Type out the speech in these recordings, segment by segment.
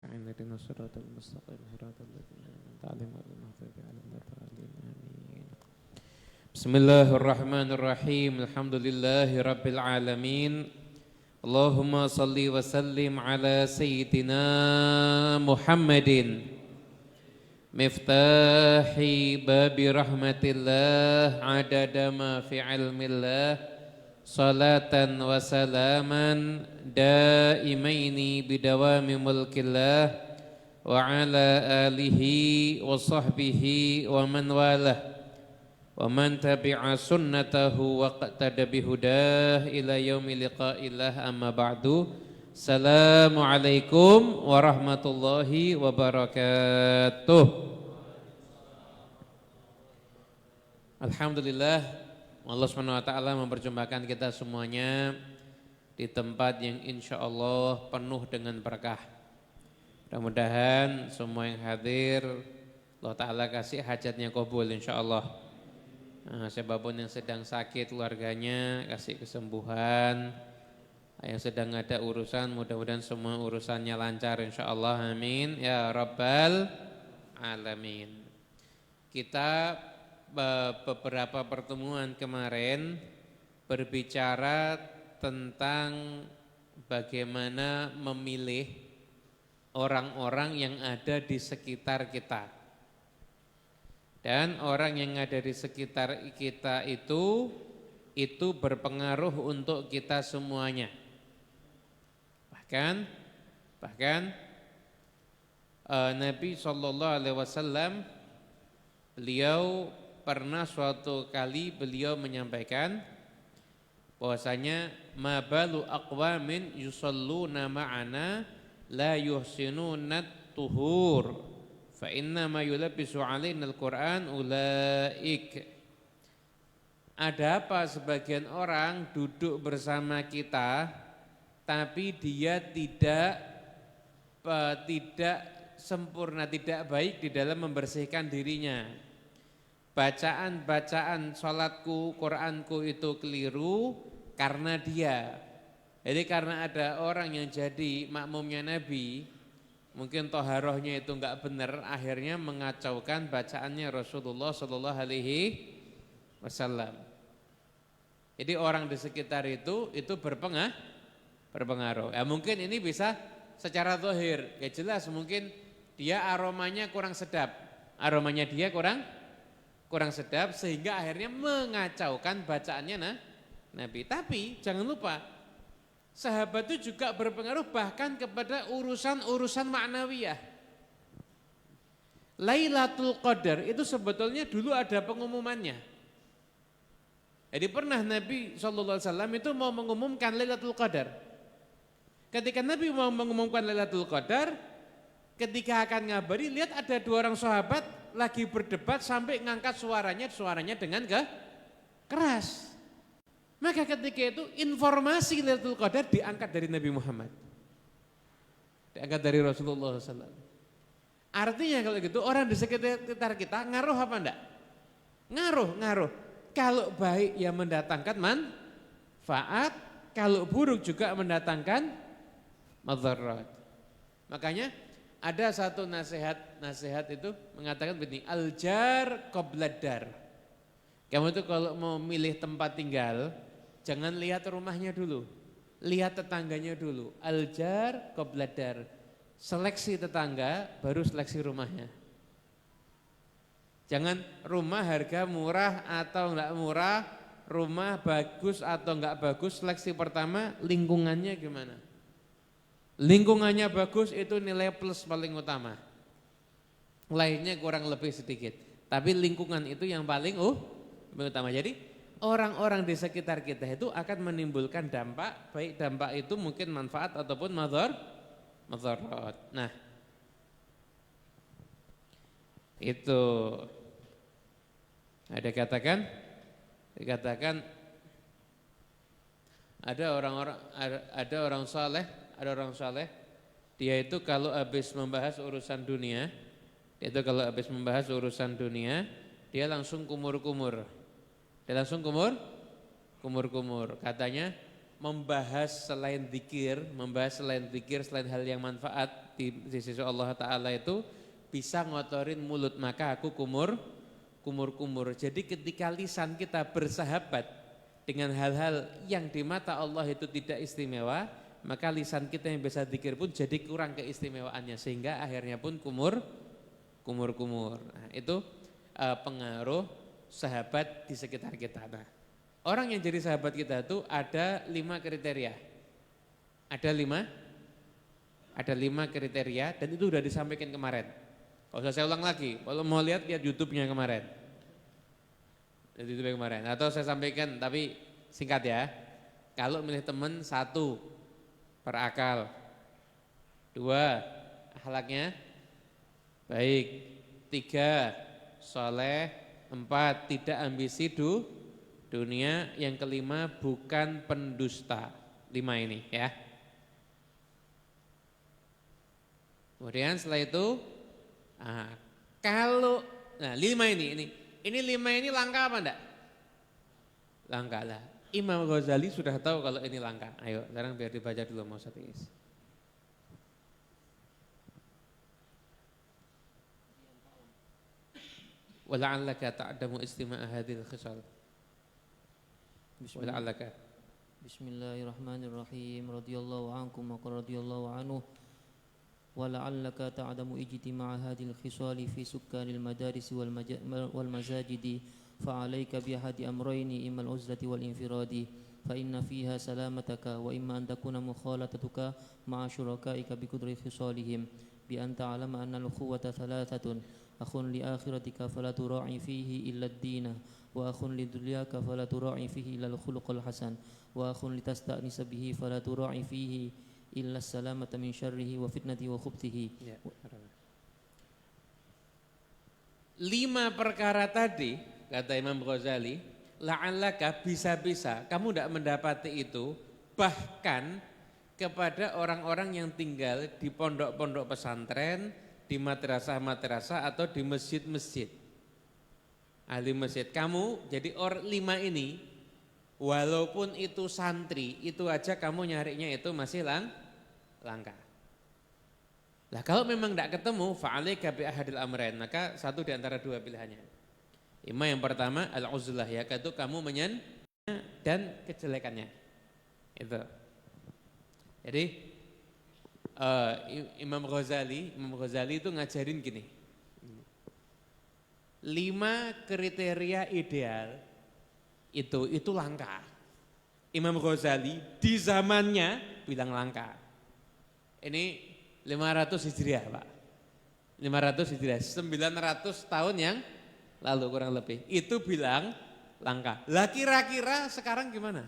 اهدنا الصراط المستقيم صراط الذين أنعمت عليهم غير المغضوب عليهم ولا الضالين آمين. بسم الله الرحمن الرحيم. الحمد لله رب العالمين. اللهم صل وسلم على سيدنا محمد مفتاح باب رحمة الله عدد ما في علم الله صلاة وسلاما دائمين بدوام ملك الله وعلى آله وصحبه ومن والاه ومن تبع سنته واقتدى بهداه إلى يوم لقاء الله. أما بعد. Assalamualaikum warahmatullahi wabarakatuh. Alhamdulillah, Allah SWT memperjumpakan kita semuanya di tempat yang insya Allah penuh dengan berkah. Mudah-mudahan semua yang hadir Allah Ta'ala kasih hajatnya qabul insya Allah. Siapapun yang sedang sakit keluarganya kasih kesembuhan, yang sedang ada urusan mudah-mudahan semua urusannya lancar insya Allah, amin ya rabbal alamin. Kita beberapa pertemuan kemarin berbicara tentang bagaimana memilih orang-orang yang ada di sekitar kita. Dan orang yang ada di sekitar kita itu berpengaruh untuk kita semuanya. Bahkan Nabi SAW beliau pernah suatu kali beliau menyampaikan bahwasanya ma balu aqwamin yusalluna ma'ana la yuhsinunat tuhur fa inna ma yulabbisu alaina al-Qur'an ulaik. Ada apa sebagian orang duduk bersama kita tapi dia tidak sempurna, tidak baik di dalam membersihkan dirinya. Bacaan sholatku, Qur'anku itu keliru karena dia. Jadi karena ada orang yang jadi makmumnya Nabi, mungkin toharohnya itu enggak benar, akhirnya mengacaukan bacaannya Rasulullah Sallallahu Alaihi Wasallam. Jadi orang di sekitar itu berpengaruh. Ya mungkin ini bisa secara zahir, ya jelas mungkin dia aromanya kurang sedap, aromanya dia kurang sedap sehingga akhirnya mengacaukan bacaannya Nabi. Tapi jangan lupa, sahabat itu juga berpengaruh bahkan kepada urusan-urusan ma'nawiyah. Lailatul Qadar itu sebetulnya dulu ada pengumumannya. Jadi pernah Nabi SAW itu mau mengumumkan Lailatul Qadar. Ketika Nabi mau mengumumkan Lailatul Qadar, ketika akan ngabari, lihat ada dua orang sahabat lagi berdebat sampai ngangkat suaranya dengan keras. Maka ketika itu informasi Lailatul Qadar diangkat dari Nabi Muhammad, diangkat dari Rasulullah SAW. Artinya kalau gitu orang di sekitar kita ngaruh apa enggak? Ngaruh. Kalau baik ya mendatangkan manfaat, kalau buruk juga mendatangkan madarat. Makanya ada satu nasihat itu mengatakan begini, al-jar qabladar. Kamu itu kalau mau milih tempat tinggal, jangan lihat rumahnya dulu, lihat tetangganya dulu. Al-jar qabladar. Seleksi tetangga baru seleksi rumahnya. Jangan rumah harga murah atau enggak murah, rumah bagus atau enggak bagus, seleksi pertama lingkungannya gimana. Lingkungannya bagus itu nilai plus paling utama. Lainnya kurang lebih sedikit. Tapi lingkungan itu yang paling utama. Jadi orang-orang di sekitar kita itu akan menimbulkan dampak, baik dampak itu mungkin manfaat ataupun madarat. Nah, itu dikatakan ada orang saleh, dia itu kalau habis membahas urusan dunia, dia langsung kumur-kumur. Katanya membahas selain zikir, selain hal yang manfaat, di sisi Allah Ta'ala itu bisa ngotorin mulut, maka aku kumur. Jadi ketika lisan kita bersahabat dengan hal-hal yang di mata Allah itu tidak istimewa, maka lisan kita yang bisa zikir pun jadi kurang keistimewaannya, sehingga akhirnya pun kumur. Nah, itu pengaruh sahabat di sekitar kita. Nah, orang yang jadi sahabat kita itu ada 5 kriteria. Ada 5 kriteria, dan itu sudah disampaikan kemarin. Kalau saya ulang lagi, kalau mau lihat YouTube-nya kemarin. YouTube kemarin. Atau saya sampaikan tapi singkat ya. Kalau milih teman 1, berakal. 2, akhlaknya baik. 3, soleh. 4, tidak ambisi dunia. Yang kelima, bukan pendusta. 5 ini ya. Kemudian setelah itu kalau 5 ini 5 ini langka apa enggak? Langka lah. Imam Ghazali sudah tahu kalau ini langka. Ayo sekarang biar dibaca dulu mau Ustaz. Wala'allaka ta'damu istima'a hadhil khisal. Wala'allaka. Bismillahirrahmanirrahim. Radhiyallahu ankum wa radhiyallahu anhu. ولعلك تعدم اجتماع هذه الخصال في سكان المدارس والمساجد فعليك بأحد أمرين إما العزلة والانفراد فإن فيها سلامتك وإما أن تكون مخالطتك مع شركائك بقدر خصالهم بأن تعلم أن الأخوة 3 أخ لآخرتك فلا تراعي فيه إلا الدين وأخ لدنياك فلا تراعي فيه إلا الخلق الحسن وأخ لتستأنس به فلا تراعي فيه illa salamata min syarrihi wa fitnati wa khubtihi. 5 perkara tadi kata Imam Ghazali, la'allaka bisa-bisa kamu tidak mendapati itu bahkan kepada orang-orang yang tinggal di pondok-pondok pesantren, di madrasah-madrasah atau di masjid-masjid. Ahli masjid, kamu jadi 5 ini walaupun itu santri, itu aja kamu nyarinya itu masih langka. Lah kalau memang tidak ketemu, fa'alaika bi ahadil amrain, maka satu di antara 2 pilihannya. Yang pertama al-uzlah, ya, itu kamu dan kejelekannya. Itu. Jadi Imam Ghazali itu ngajarin gini. 5 kriteria ideal itu langka. Imam Ghazali di zamannya bilang langka. Ini 500 Hijriah, Pak. 500 Hijriah, 900 tahun yang lalu kurang lebih. Itu bilang langka. Lah kira-kira sekarang gimana?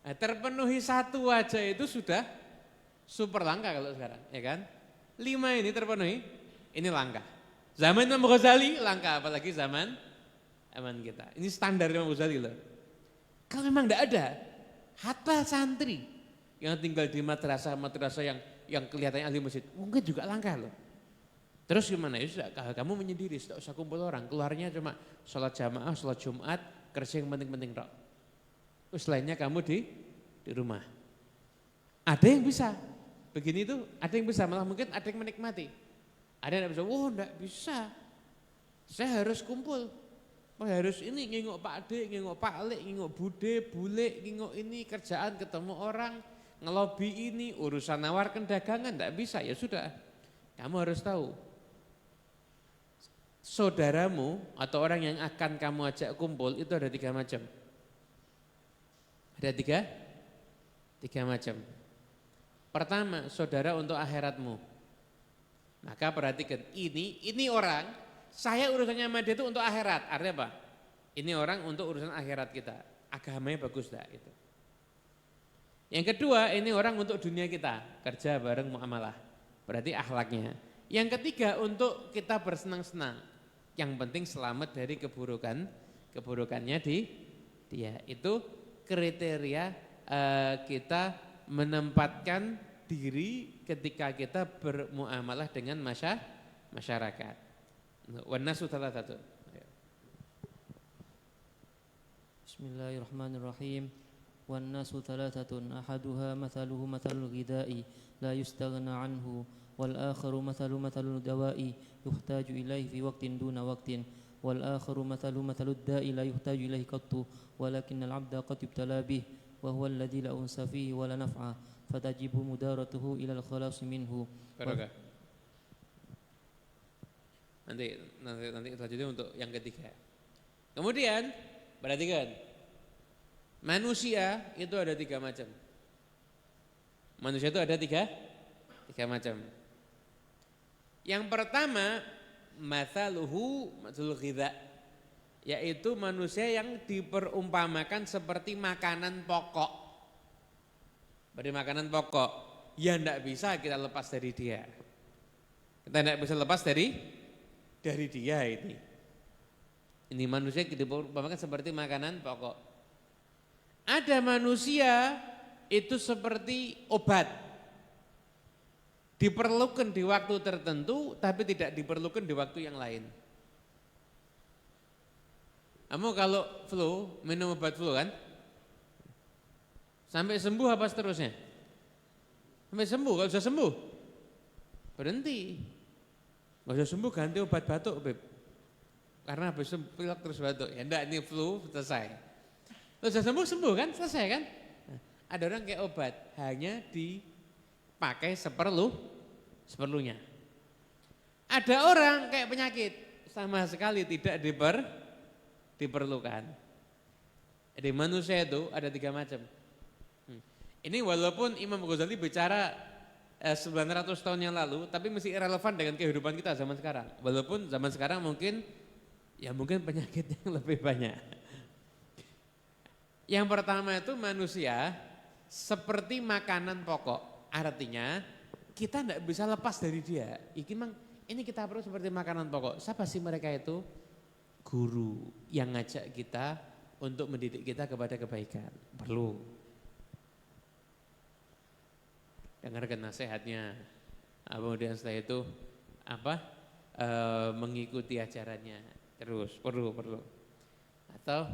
Nah, terpenuhi 1 aja itu sudah super langka kalau sekarang, ya kan? 5 ini terpenuhi, ini langka. Zaman Imam Ghazali langka, apalagi zaman kita. Ini standar Imam Ghazali loh. Kalau memang tidak ada, hatta santri yang tinggal di madrasah yang kelihatannya ahli masjid, mungkin juga langka loh. Terus gimana? Ya sudah, kamu menyendiri, tidak usah kumpul orang. Keluarnya cuma sholat jamaah, sholat Jumat, kerja yang penting-penting tok. Terus lainnya kamu di rumah. Ada yang bisa begini itu, ada yang bisa, malah mungkin ada yang menikmati. Ada yang tidak bisa, tidak bisa. Saya harus kumpul. Harus ini ngingok Pak Ade, ngingok Pak Lek, ngingok Bude, Bule, ngingok ini kerjaan, ketemu orang, ngelobi ini, urusan nawarkan dagangan, tidak bisa. Ya sudah, kamu harus tahu. Saudaramu atau orang yang akan kamu ajak kumpul itu ada 3 macam. Ada 3 macam. Pertama, saudara untuk akhiratmu. Maka perhatikan, ini orang, saya urusannya sama dia itu untuk akhirat. Artinya apa? Ini orang untuk urusan akhirat kita. Agamanya bagus enggak gitu. Yang kedua, ini orang untuk dunia kita, kerja bareng muamalah. Berarti akhlaknya. Yang ketiga, untuk kita bersenang-senang. Yang penting selamat dari keburukannya dia. Itu kriteria kita menempatkan diri ketika kita bermuamalah dengan masyarakat. Wannasu thalathatu. Bismillahirrahmanirrahim. Wannasu thalathatun ahaduha mathaluhu mathalul ghidai لا يستغنى عنه والآخر مثل الدواء يحتاج إليه في وقت دون وقت والآخر مثل الداء لا يحتاج إليه قط ولكن العبد قد يبتلى به وهو الذي لا أنس فيه ولا نفع فتجب مدارته إلى الخلاص منه. Barokah. Nanti selanjutnya untuk yang ketiga. Kemudian perhatikan, manusia itu ada 3 macam. Manusia itu ada tiga macam. Yang pertama, mathaluhu ghidha, yaitu manusia yang diperumpamakan seperti makanan pokok. Seperti makanan pokok, ya tidak bisa kita lepas dari dia. Kita tidak bisa lepas dari dia ini. Ini manusia diperumpamakan seperti makanan pokok. Ada manusia itu seperti obat. Diperlukan di waktu tertentu tapi tidak diperlukan di waktu yang lain. Kamu kalau flu, minum obat flu kan? Sampai sembuh apa seterusnya? Sampai sembuh, kalau sudah sembuh berhenti. Kalau sudah sembuh ganti obat batuk, Beb. Karena habis pilek terus batuk. Ya enggak, ini flu selesai. Kalau sudah sembuh kan? Selesai kan? Nah, ada orang kayak obat hanya dipakai seperlunya. Ada orang kayak penyakit sama sekali tidak diperlukan. Jadi manusia itu ada 3 macam. Ini walaupun Imam Ghazali bicara 900 tahun yang lalu, tapi masih relevan dengan kehidupan kita zaman sekarang. Walaupun zaman sekarang mungkin penyakit yang lebih banyak. Yang pertama itu manusia seperti makanan pokok. Artinya kita tidak bisa lepas dari dia. Ini kita perlu seperti makanan pokok. Siapa sih mereka itu? Guru yang ngajak kita untuk mendidik kita kepada kebaikan. Perlu. Dengarkan nasihatnya. Kemudian setelah itu mengikuti ajarannya. Terus perlu. Atau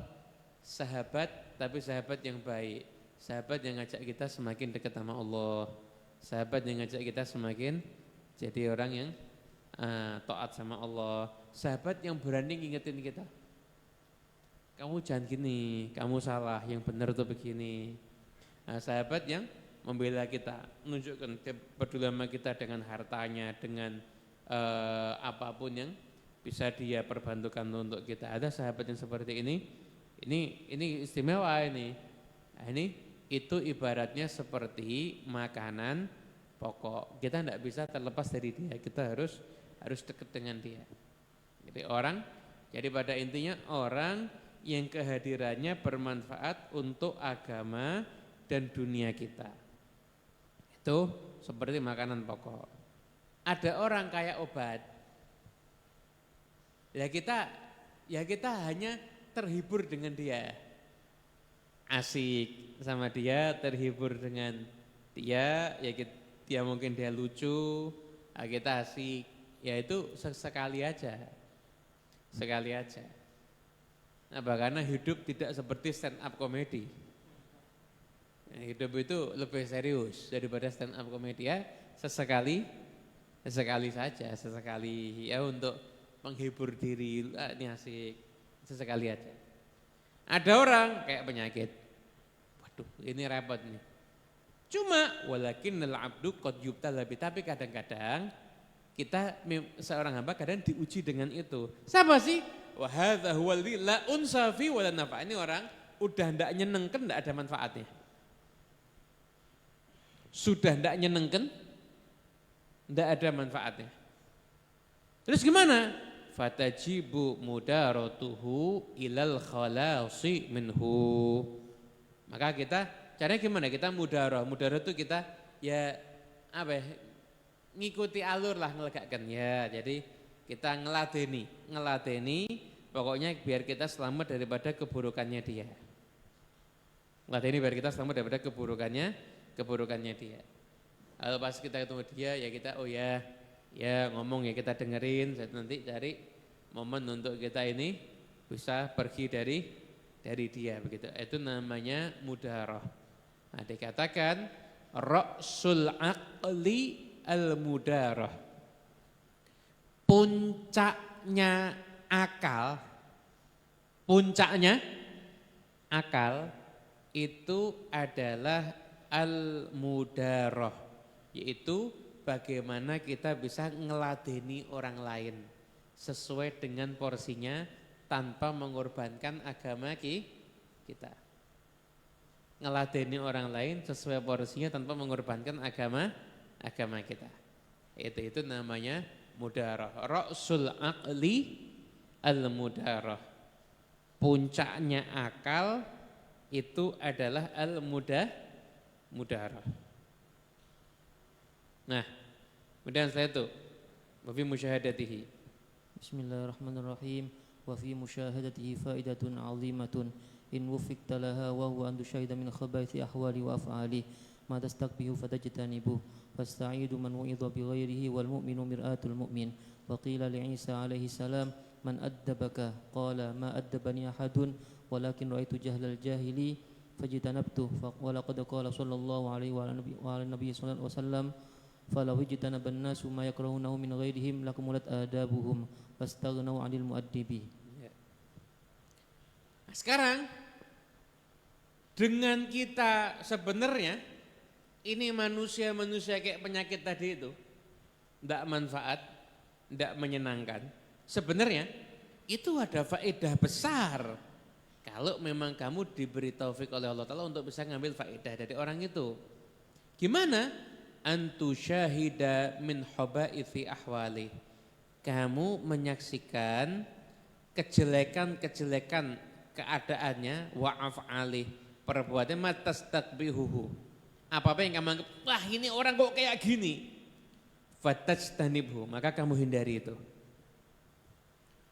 sahabat, tapi sahabat yang baik. Sahabat yang ngajak kita semakin dekat sama Allah. Sahabat yang ngajak kita semakin jadi orang yang taat sama Allah. Sahabat yang berani ngingetin kita. Kamu jangan gini, kamu salah, yang benar tuh begini. Nah, sahabat yang membela kita, menunjukkan kepedulian kita dengan hartanya, dengan apapun yang bisa dia perbantukan untuk kita. Ada sahabat yang seperti ini istimewa ini. Nah, itu ibaratnya seperti makanan pokok. Kita tidak bisa terlepas dari dia. Kita harus dekat dengan dia. Jadi pada intinya orang yang kehadirannya bermanfaat untuk agama dan dunia kita. Itu seperti makanan pokok. Ada orang kayak obat. Ya kita hanya terhibur dengan dia. Asik sama dia, terhibur dengan dia, dia mungkin dia lucu, kita asik. Ya itu sekali aja. Nah, karena hidup tidak seperti stand up comedy. Hidup itu lebih serius daripada stand up comedy ya. Sesekali saja, ya untuk menghibur diri, ini asik, sesekali aja. Ada orang kayak penyakit, waduh ini repot nih. Cuma walakinnal abdu qad yubtala bi, tapi kadang-kadang kita seorang hamba kadang diuji dengan itu. Siapa sih? Wa hadza huwal la unsa fi wala nafa. Ini orang udah ndak nyenengken, ndak ada manfaatnya. Sudah ndak nyenengken, ndak ada manfaatnya. Terus gimana? Fatajibu mudaratuhu ilal khalasi minhu. Maka kita caranya gimana? Kita mudarah itu kita ngikuti alur lah, ngelegakkan ya. Jadi kita ngeladeni pokoknya biar kita selamat daripada keburukannya dia. Ngeladeni biar kita selamat daripada keburukannya dia. Lalu pas kita ketemu dia ya kita ngomong ya kita dengerin, nanti cari momen untuk kita ini bisa pergi dari dia begitu. Itu namanya mudarah. Nah, dikatakan Ra'sul aqli al-mudarah. Puncaknya akal itu adalah al-mudarah, yaitu bagaimana kita bisa ngeladeni orang lain sesuai dengan porsinya tanpa mengorbankan agama kita. Ngeladeni orang lain sesuai porsinya tanpa mengorbankan agama kita. Itu namanya mudarah. Ra'sul aqli al-mudarah. Puncaknya akal itu adalah al-mudarah. Nah, kemudian setelah itu wa fi musyahadatihi. Bismillahirrahmanirrahim. Wa fi musyahadatihi faidatun 'azimatun in wufiqta laha wa huwa an tusyahida min khabaithi ahwali wa af'ali ma tastakbihu fatajtanibu fasta'idu man wa'idha bi ghairihi wal mu'minu mir'atul mu'min. Wa qila li Isa alaihi salam man addabaka qala ma addabani ahadun walakin ra'aitu jahlal jahili fajtanabtu wa laqad qala sallallahu alaihi wa ala nabiy sallallahu alaihi wasallam falaw ijtanaban nasu ma yakrahunahu min ghairihim lakumulat adabuhum fastaghnau 'anil muaddibi. Nah, sekarang dengan kita sebenarnya ini manusia kayak penyakit tadi itu tidak manfaat, tidak menyenangkan. Sebenarnya itu ada faedah besar kalau memang kamu diberi taufik oleh Allah Ta'ala untuk bisa ngambil faedah dari orang itu. Gimana? Antu syahida min hobaithi ahwali. Kamu menyaksikan kejelekan keadaannya wa af'ali, perbuatannya matastakbihuhu. Apa yang kamu anggap, wah ini orang kok kayak gini. Fatajtanibhu, maka kamu hindari itu.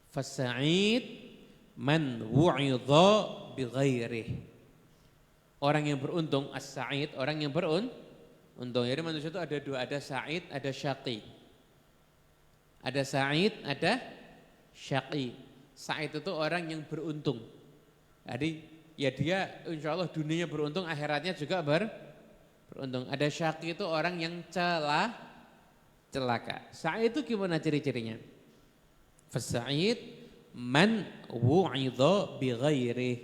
Fasa'id man wu'idha bi ghairih. Orang yang beruntung, as-sa'id, orang yang beruntung. Jadi manusia itu ada dua, ada sa'id, ada syaqi. Ada sa'id, ada syaqi. Sa'id itu orang yang beruntung. Jadi ya dia insya Allah dunianya beruntung, akhiratnya juga beruntung. Ada syaqi itu orang yang celaka. Sa'id itu gimana ciri-cirinya? Fasa'id man wu'idha bi ghairih.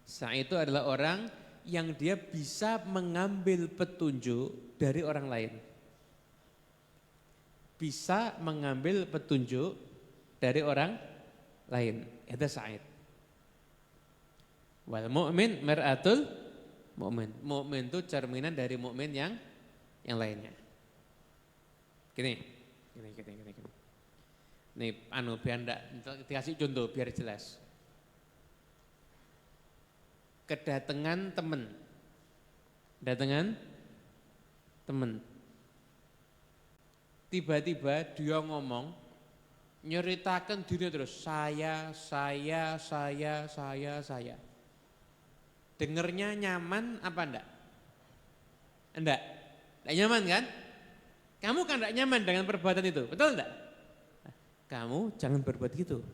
Sa'id itu adalah orang yang dia bisa mengambil petunjuk dari orang lain. Bisa mengambil petunjuk dari orang lain. Itu sa'id. Wal mu'min mir'atul mu'min. Mu'min itu cerminan dari mu'min yang lainnya. Gini. Nih biar enggak dikasih contoh biar jelas. Kedatangan teman. Tiba-tiba dia ngomong, nyeritakan diri terus, saya. Dengernya nyaman apa enggak? Enggak nyaman kan? Kamu kan enggak nyaman dengan perbuatan itu, betul enggak? Kamu jangan berbuat gitu.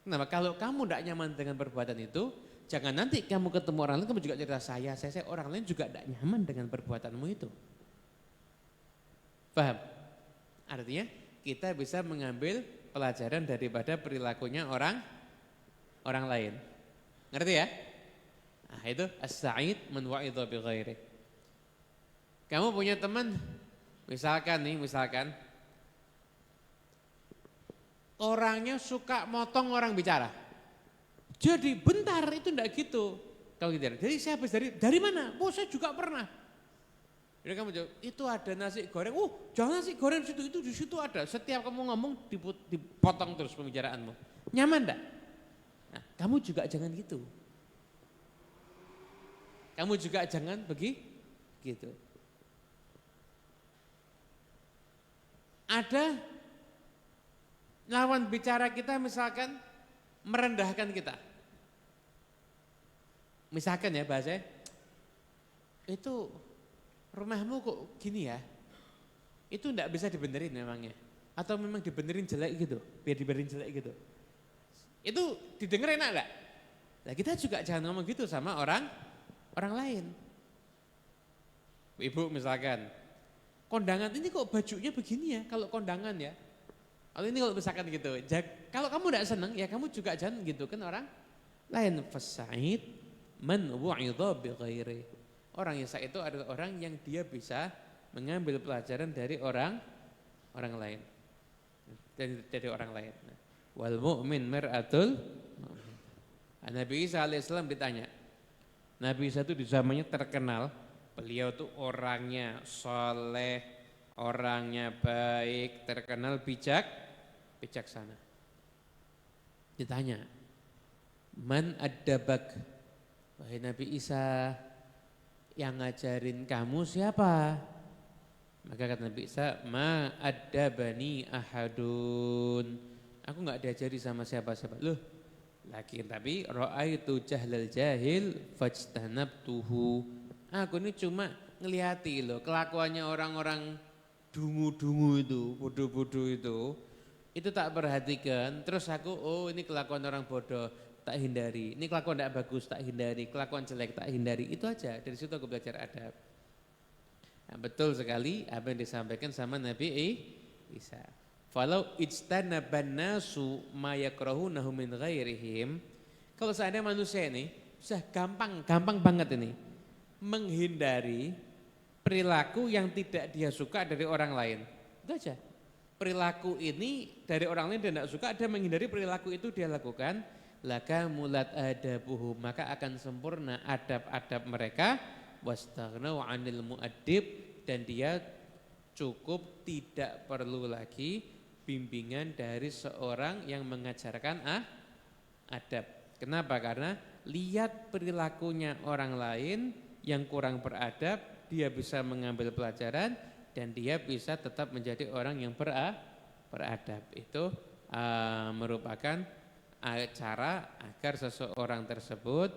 Kenapa? Kalau kamu enggak nyaman dengan perbuatan itu, jangan nanti kamu ketemu orang lain, kamu juga cerita saya, orang lain juga enggak nyaman dengan perbuatanmu itu. Paham? Artinya kita bisa mengambil pelajaran daripada perilakunya orang lain. Ngerti ya? Nah, itu as-sa'id man wa'idha bi ghairi. Kamu punya teman, misalkan orangnya suka motong orang bicara. Jadi bentar itu enggak gitu. Kalau gitu. Jadi saya habis dari mana? Oh, saya juga pernah. Jadi kamu jawab, itu ada nasi goreng. Jangan nasi goreng itu di situ ada. Setiap kamu ngomong dipotong terus pembicaraanmu. Nyaman enggak? Nah, kamu juga jangan gitu. Kamu juga jangan begitu. Ada lawan bicara kita misalkan merendahkan kita. Misalkan ya bahasanya, itu rumahmu kok gini ya? Itu enggak bisa dibenerin memangnya. Atau memang dibenerin jelek gitu, biar dibenerin jelek gitu. Itu didengar enak enggak? Nah kita juga jangan ngomong gitu sama orang lain. Ibu misalkan, kondangan ini kok bajunya begini ya kalau kondangan ya. Kalau ini kalau misalkan gitu, kalau kamu tidak senang ya kamu juga jangan gitu kan orang lain. Fasa'id man wa'idha bi ghairi. Orang yang sa'id itu adalah orang yang dia bisa mengambil pelajaran dari orang lain. Dari orang lain. Wal mu'min mir'atul mu'min. Nabi Isa alaihissalam ditanya. Nabi Isa itu di zamannya terkenal, beliau tuh orangnya soleh, orangnya baik, terkenal bijaksana. Ditanya, man adabak? Wahai Nabi Isa, yang ngajarin kamu siapa? Maka kata Nabi Isa, ma adabani ahadun. Aku enggak diajari sama siapa-siapa. Loh, tapi ra'aitu jahlal jahil fajtanabtuhu. Aku ini cuma ngeliati loh kelakuannya orang-orang dungu-dungu itu, bodoh-bodoh itu tak perhatikan. Terus aku, oh ini kelakuan orang bodoh, tak hindari. Ini kelakuan tidak bagus, tak hindari. Kelakuan jelek, tak hindari. Itu aja. Dari situ aku belajar adab. Nah, betul sekali apa yang disampaikan sama Nabi Isa. Falau ijtanaban nasu ma yakrahunahu min ghairihim. Kalau seandainya manusia ini sudah gampang banget ini menghindari perilaku yang tidak dia suka dari orang lain. Itu aja. Perilaku ini dari orang lain dia tidak suka, dia menghindari perilaku itu dia lakukan. Laka mulat adabuhum, maka akan sempurna adab-adab mereka. Wastaghnau 'anil mu'addib, dan dia cukup tidak perlu lagi bimbingan dari seorang yang mengajarkan adab. Kenapa? Karena lihat perilakunya orang lain yang kurang beradab, dia bisa mengambil pelajaran dan dia bisa tetap menjadi orang yang beradab. Itu merupakan cara agar seseorang tersebut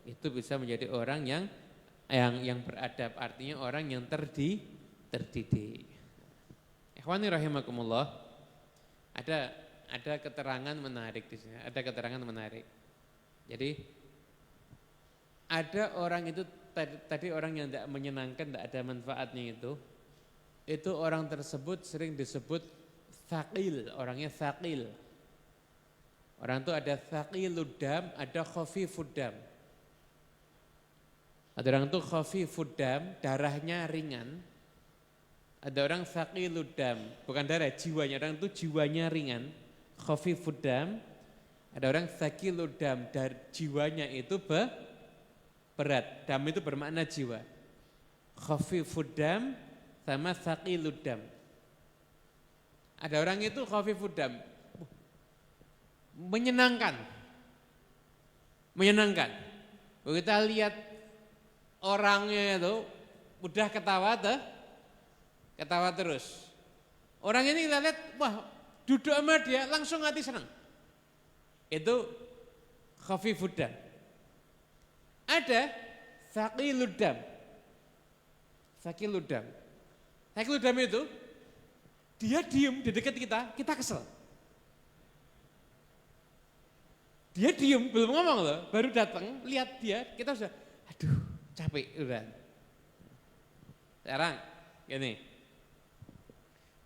itu bisa menjadi orang yang beradab, artinya orang yang terdidik. Ikhwani rahimakumullah. Ada keterangan menarik di sini. Ada keterangan menarik. Jadi ada orang itu tadi orang yang tidak menyenangkan, tidak ada manfaatnya itu orang tersebut sering disebut thaqil, orangnya thaqil. Orang itu ada thaqilud dam, ada khafifud dam. Ada orang itu khafifud dam, darahnya ringan. Ada orang thaqilud dam, bukan darah, jiwanya. Orang itu jiwanya ringan, khafifud dam. Ada orang thaqilud dam, jiwanya itu berat. Dam itu bermakna jiwa. Khafifud dam sama thaqilud dam. Ada orang itu khafifud dam, menyenangkan. Begitu kita lihat orangnya itu udah ketawa terus. Orang ini kita lihat, wah duduk sama dia langsung hati senang. Itu khafifud dam. Ada thaqilud dam. Thaqilud dam itu dia diem di dekat kita kesel. Dia diem, belum ngomong loh, baru datang, lihat dia, kita sudah, aduh capek udah. Sekarang gini,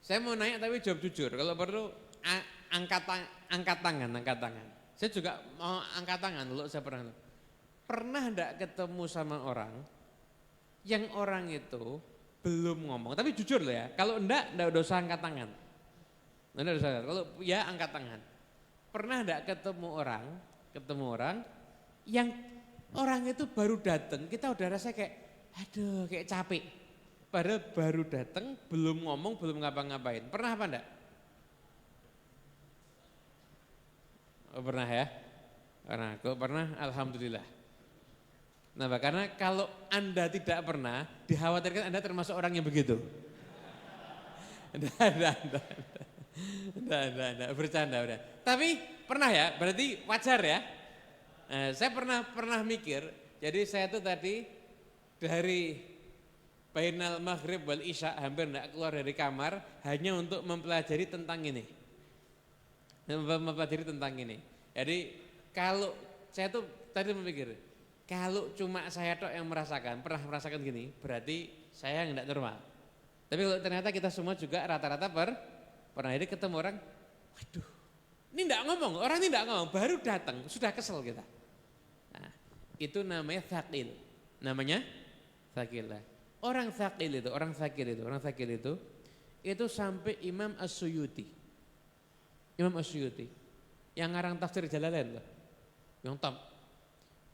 saya mau nanya tapi jawab jujur, kalau perlu angkat tangan. Saya juga mau angkat tangan, kalau saya pernah enggak ketemu sama orang yang orang itu belum ngomong, tapi jujur loh ya, kalau enggak usah angkat tangan. Kalau ya angkat tangan. Pernah enggak ketemu orang yang orang itu baru datang, kita udah rasa kayak aduh kayak capek. Padahal baru datang, belum ngomong, belum ngapa-ngapain. Pernah apa enggak? Oh, pernah ya? Pernah, alhamdulillah. Nah, karena kalau Anda tidak pernah, dikhawatirkan Anda termasuk orang yang begitu. Enggak, bercanda udah. Tapi pernah ya, berarti wajar ya. Saya pernah mikir, jadi saya tuh tadi dari bainal maghrib wal isya hampir enggak keluar dari kamar hanya untuk mempelajari tentang ini. Jadi kalau saya tuh tadi memikir, kalau cuma saya tok yang pernah merasakan gini, berarti saya yang tidak normal. Tapi kalau ternyata kita semua juga rata-rata pernah hari ketemu orang, waduh, ini tidak ngomong, orang ini tidak ngomong, baru datang, sudah kesel kita. Nah, itu namanya thaqil. Namanya thaqil. Orang thaqil itu sampai Imam As-Suyuti. Imam As-Suyuti yang ngarang tafsir Jalalain loh. Yang top.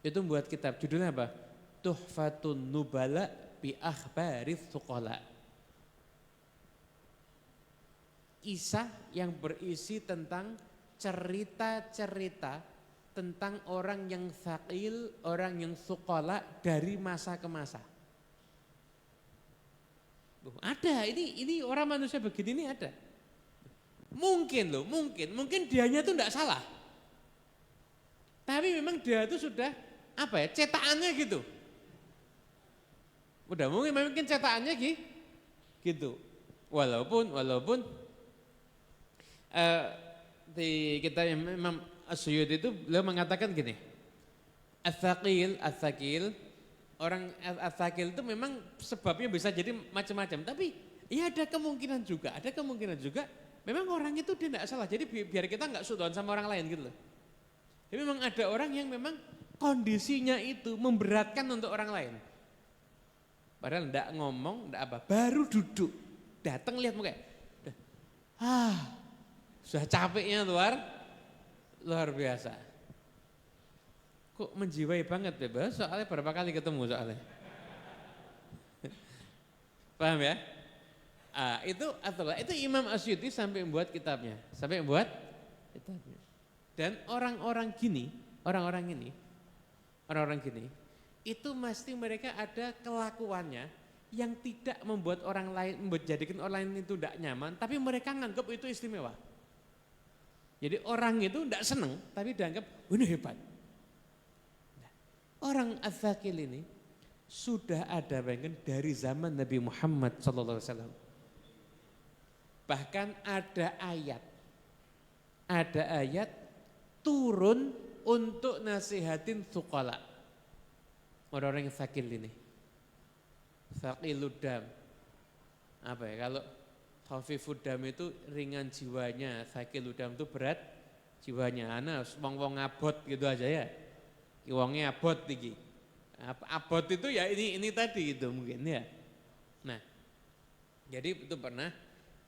Itu membuat kitab judulnya apa? Tuhfatun Nubala bi akhbarits Thuqala. Kisah yang berisi tentang cerita-cerita tentang orang yang thaqil, orang yang thuqala dari masa ke masa. Ada, ini orang manusia begini ini ada. Mungkin dianya itu enggak salah. Tapi memang dia itu sudah cetakannya gitu. Mungkin cetakannya gitu. Walaupun di kita Imam As-Suyuti itu beliau mengatakan gini. Ats-tsaqil orang ats-tsaqil itu memang sebabnya bisa jadi macam-macam, tapi ya ada kemungkinan juga memang orang itu dia tidak salah. Jadi biar kita enggak suudon sama orang lain gitu loh. Jadi memang ada orang yang memang kondisinya itu memberatkan untuk orang lain. Padahal enggak ngomong, enggak apa, baru duduk, datang lihat muka. Sudah capeknya luar biasa. Kok menjiwai banget bebas, soalnya berapa kali ketemu soalnya. Paham ya? Itu Imam Asy'uti sampai membuat kitabnya. Dan orang-orang gini itu mesti mereka ada kelakuannya yang tidak membuat orang lain, menjadikan orang lain itu tidak nyaman, tapi mereka menganggap itu istimewa. Jadi orang itu tidak senang, tapi dianggap ini hebat. Orang ats-tsaqil ini sudah ada bahkan dari zaman Nabi Muhammad SAW. Bahkan ada ayat turun untuk nasihatin thuqala. Orang-orang yang tsaqil ini. Tsaqilud dam. Kalau khafifud dam itu ringan jiwanya, tsaqilud dam itu berat jiwanya. Wong-wong abot gitu aja ya. Wongnya abot iki. Abot itu ya ini tadi itu mungkin ya. Nah, jadi itu pernah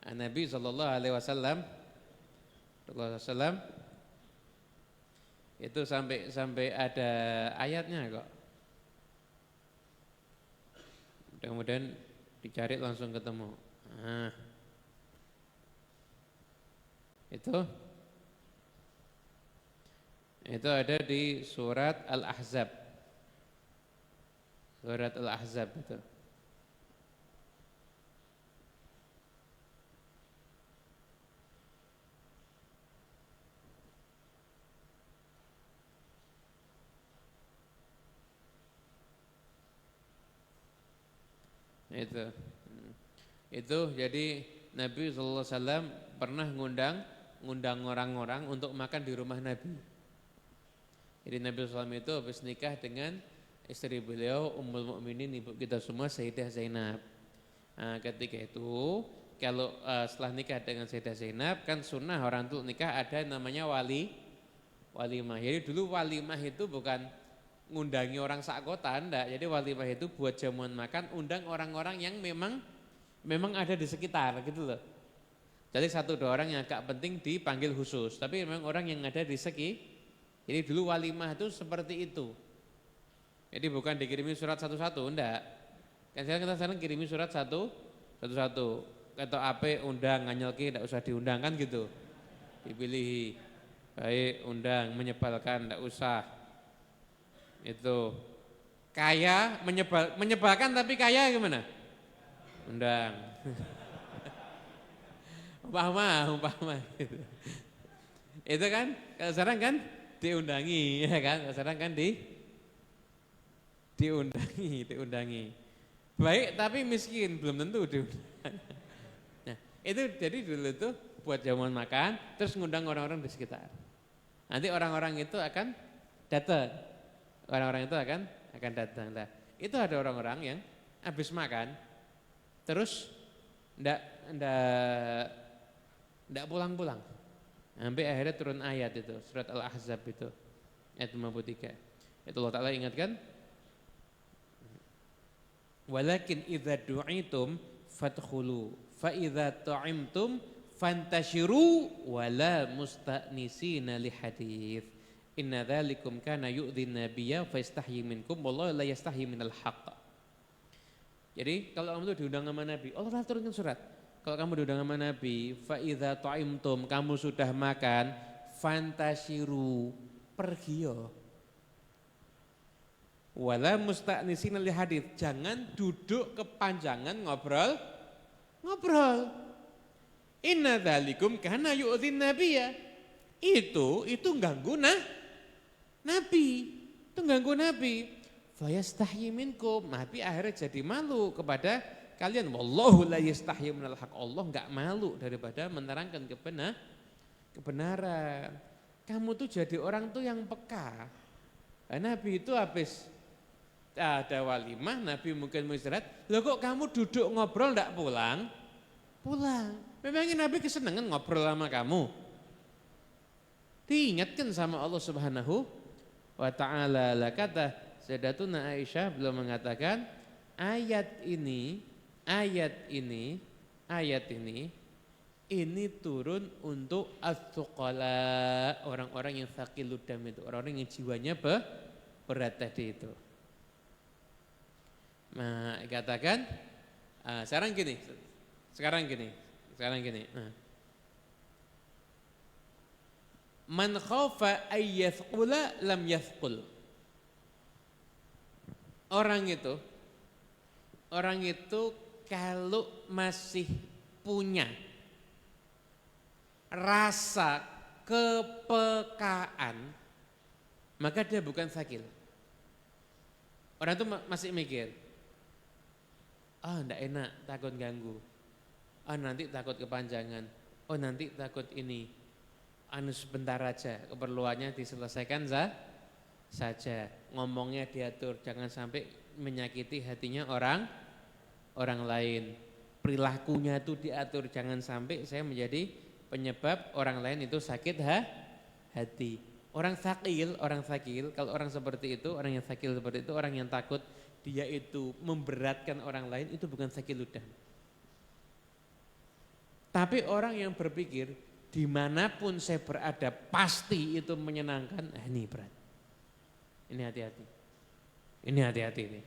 Nabi SAW itu sampai ada ayatnya kok. Mudah-mudahan dicari langsung ketemu. Itu ada di surat Al-Ahzab. Surat Al-Ahzab itu. Itu jadi Nabi SAW pernah ngundang orang-orang untuk makan di rumah Nabi. Jadi Nabi SAW itu habis nikah dengan istri beliau Ummul Mukminin, ibu kita semua Sayyidah Zainab. Ketika itu kalau setelah nikah dengan Sayyidah Zainab kan sunnah orang tuh nikah ada namanya walimah. Jadi dulu walimah itu bukan ngundangi orang sak kota, enggak. Jadi walimah itu buat jamuan makan, undang orang-orang yang memang ada di sekitar gitu loh. Jadi 1-2 orang yang agak penting dipanggil khusus, tapi memang orang yang ada di Jadi dulu walimah itu seperti itu. Jadi bukan dikirimi surat satu-satu, enggak. Kan sekarang kirimi surat satu-satu. Kata ape undang, nganyelki enggak usah diundang kan gitu. Dipilih. Baik, undang, menyebalkan enggak usah. Itu kaya menyebalkan tapi kaya gimana? Undang. umpama gitu. Itu kan sekarang kan diundangi ya kan? Sekarang kan diundangi. Baik tapi miskin belum tentu diundang. Nah, itu jadi dulu tuh buat jamuan makan terus ngundang orang-orang di sekitar. Nanti orang-orang itu akan datang. Orang-orang itu akan datang. Nah, itu ada orang-orang yang habis makan Terus ndak pulang-pulang. Sampai akhirnya turun ayat itu, surat Al-Ahzab itu, ayat 53. Itu Allah Ta'ala ingatkan, walakin idza du'itum fadkhulu fa idza ta'imtum fantashiru wala musta'nisina li hadits. Inna dzalikum kana yu'dhin nabiyya fa yastahyi minkum wallahu la yastahyi minal haqq. Jadi kalau kamu itu diundang sama Nabi, Allah Ta'ala turunkan surat. Kalau kamu diundang sama Nabi, fa idza ta'imtum, kamu sudah makan, fantashiru, pergi yo. Wala musta'nisina li hadits, jangan duduk kepanjangan ngobrol. Inna dzalikum kana yu'dhin nabiyya. Itu ganggu Nabi. Itu ganggu Nabi. Fayastahyi minkum. Nabi akhirnya jadi malu kepada kalian. Wallahu la yastahyi minal haq. Allah enggak malu daripada menerangkan kebenaran. Kamu tuh jadi orang tuh yang peka. Nabi itu habis ada walimah, Nabi mungkin mau istirahat. Loh kok kamu duduk ngobrol enggak pulang? Pulang. Memangnya Nabi kesenangan ngobrol sama kamu? Diingatkan sama Allah Subhanahu wa ta'ala. Lah kata Sayyidatuna Aisyah belum mengatakan ayat ini turun untuk as-suqala, orang-orang yang thaqilud dam itu, orang-orang yang jiwanya berat tadi itu. Nah, katakan sekarang gini. Man khaufa ayyathqula lam yathqul. Orang itu kalau masih punya rasa kepekaan, maka dia bukan sakil. Orang itu masih mikir, enggak enak, takut ganggu. Nanti takut kepanjangan. Nanti takut ini. Sebentar aja, keperluannya diselesaikan saja. Ngomongnya diatur, jangan sampai menyakiti hatinya orang lain. Perilakunya itu diatur, jangan sampai saya menjadi penyebab orang lain itu sakit hati. Orang sakil, kalau orang seperti itu, orang yang sakil seperti itu, orang yang takut dia itu memberatkan orang lain, itu bukan sakiludan. Tapi orang yang berpikir dimanapun saya berada pasti itu menyenangkan, ini berat. Ini hati-hati. Ini.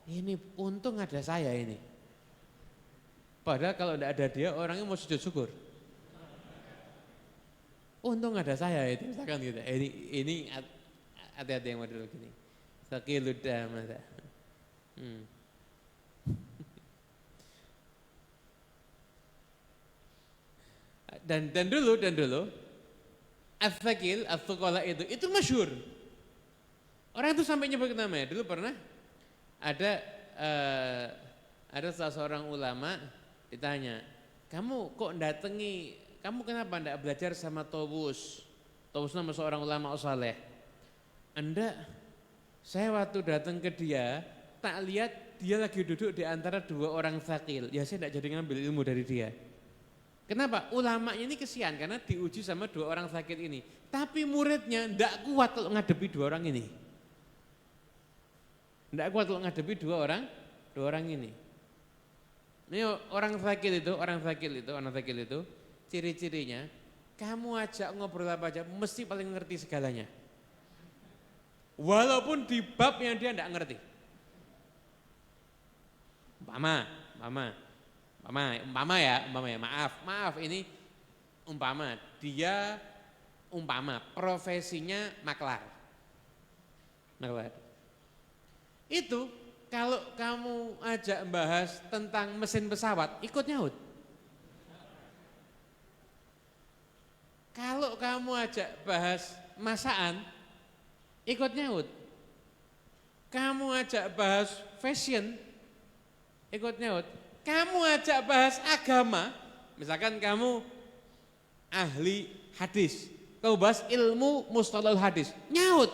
Ini untung ada saya ini. Padahal kalau tidak ada dia orangnya mau sujud syukur. Untung ada saya itu, misalkan gitu. Ini hati-hati yang model gini. Sakiludah masa. Dan dulu as-sakil, as-suqala itu masyhur. Orang itu sampai nyebut namanya. Dulu pernah ada salah seorang ulama ditanya, kamu kok datangi, kamu kenapa enggak belajar sama Tawus? Tawus nama seorang ulama saleh. Enggak, saya waktu datang ke dia, tak lihat dia lagi duduk di antara dua orang sakil. Ya saya enggak jadi ngambil ilmu dari dia. Kenapa? Ulamanya ini kesian karena diuji sama dua orang sakit ini. Tapi muridnya enggak kuat kalau ngadepi dua orang ini. Enggak kuat kalau ngadepi dua orang ini. Ini orang sakit itu, ciri-cirinya, kamu ajak ngobrol apa aja, mesti paling ngerti segalanya. Walaupun di bab yang dia enggak ngerti. Umpama ya, maaf ini dia profesinya maklar. Itu kalau kamu ajak bahas tentang mesin pesawat, ikut nyaut. Kalau kamu ajak bahas masakan, ikut nyaut. Kamu ajak bahas fashion, ikut nyaut. Kamu ajak bahas agama, misalkan kamu ahli hadis, kamu bahas ilmu mustalahul hadis, nyaut.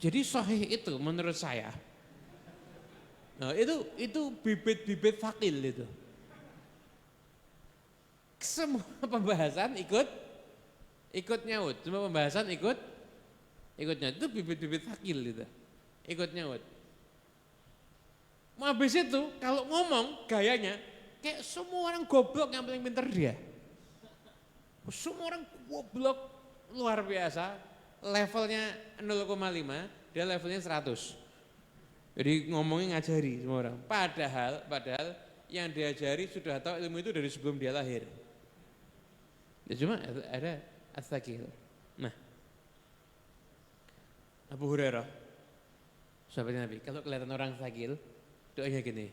Jadi sahih itu menurut saya. Nah, itu bibit-bibit fakil itu. Semua pembahasan ikut nyaut, semua pembahasan ikut nyaut. Itu bibit-bibit fakil itu. Ikut nyaut. Habis itu kalau ngomong gayanya kayak semua orang goblok yang paling pintar dia. Semua orang goblok luar biasa, levelnya 0,5, dia levelnya 100. Jadi ngomongnya ngajari semua orang. Padahal yang diajari sudah tahu ilmu itu dari sebelum dia lahir. Ya cuma ada as-sakil. Nah, Abu Hurairah, sahabat Nabi, kalau kelihatan orang sakil, doanya gini,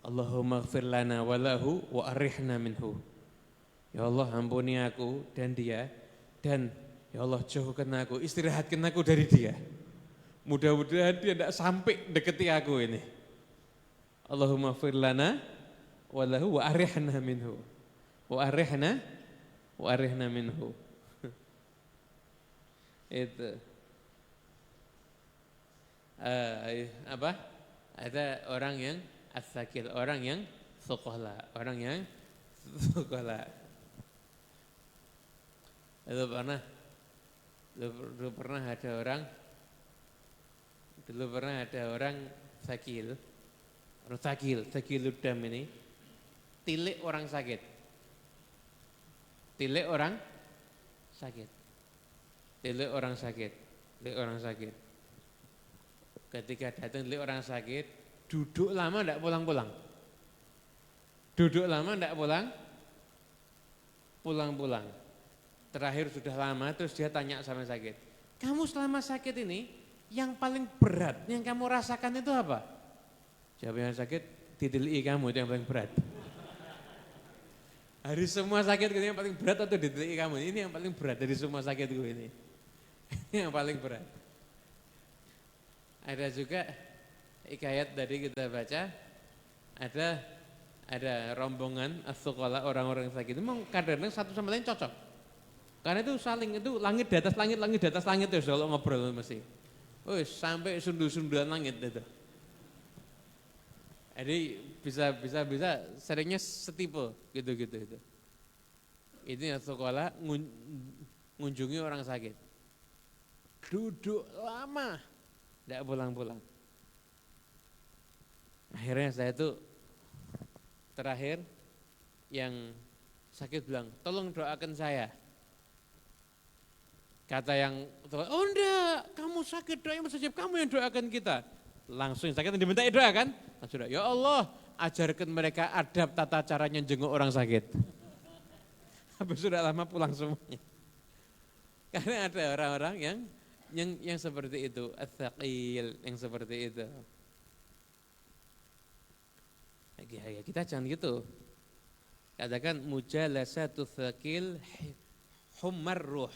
Allahumma ighfir lana walahu wa arihna minhu. Ya Allah ampuni aku dan dia, dan ya Allah jauhkan aku, istirahatkan aku dari dia. Mudah-mudahan dia tidak sampai deketi aku ini. Allahumma ighfir lana walahu wa arihna minhu. Wa arihna minhu. Itu. Apa? Ada orang yang as-sakil, orang yang thuqala, orang yang thuqala. Dulu pernah ada orang sakil, sakiludam ini, tilik orang sakit. Ketika datang tilik orang sakit, duduk lama tidak pulang-pulang. Pulang-pulang. Terakhir sudah lama, terus dia tanya sama sakit, kamu selama sakit ini, yang paling berat yang kamu rasakan itu apa? Jawabnya sakit, diteliti kamu itu yang paling berat. Dari semua sakit yang paling berat atau diteliti kamu? Ini yang paling berat dari semua sakitku ini. Yang paling berat. Ada juga hikayat tadi kita baca, ada rombongan as-suqala, orang-orang sakit itu memang kadang-kadang satu sama lain cocok. Karena itu saling, itu langit di atas langit terus kalau ngobrol mesti. Sampai sundu-sunduan langit itu. Jadi bisa seringnya setipe gitu. Itu yang sekolah ngunjungi orang sakit. Duduk lama, tidak pulang-pulang. Akhirnya saya itu terakhir yang sakit bilang, tolong doakan saya. Kata yang, oh enggak, kamu sakit doanya mustajab, kamu yang doakan kita. Langsung yang sakit diminta doa kan? Langsung, ya Allah, ajarkan mereka adab tata caranya jenguk orang sakit. Habis sudah lama pulang semuanya. Karena ada orang-orang yang seperti itu, as-saqil, yang seperti itu. Ya, kita jangan gitu. Katakan mujalasatu tsaqil hummar ruh.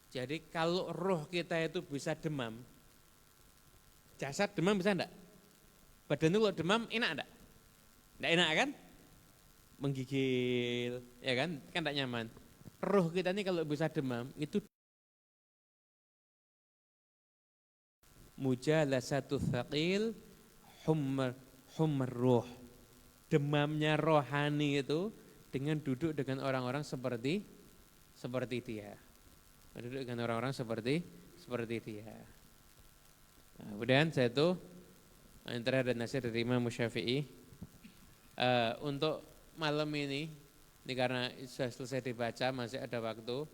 Jadi kalau roh kita itu bisa demam, jasad demam bisa enggak? Badan itu kalau demam enak enggak? Enggak enak kan? Menggigil, ya kan? Kan enggak nyaman. Roh kita ini kalau bisa demam, itu mujalasatu tsaqil hummar ruh. Demamnya rohani itu dengan duduk dengan orang-orang seperti dia. Duduk dengan orang-orang seperti dia. Nah, kemudian saya itu antara ada nasihat dari Imam Syafi'i untuk malam ini karena sudah selesai dibaca masih ada waktu.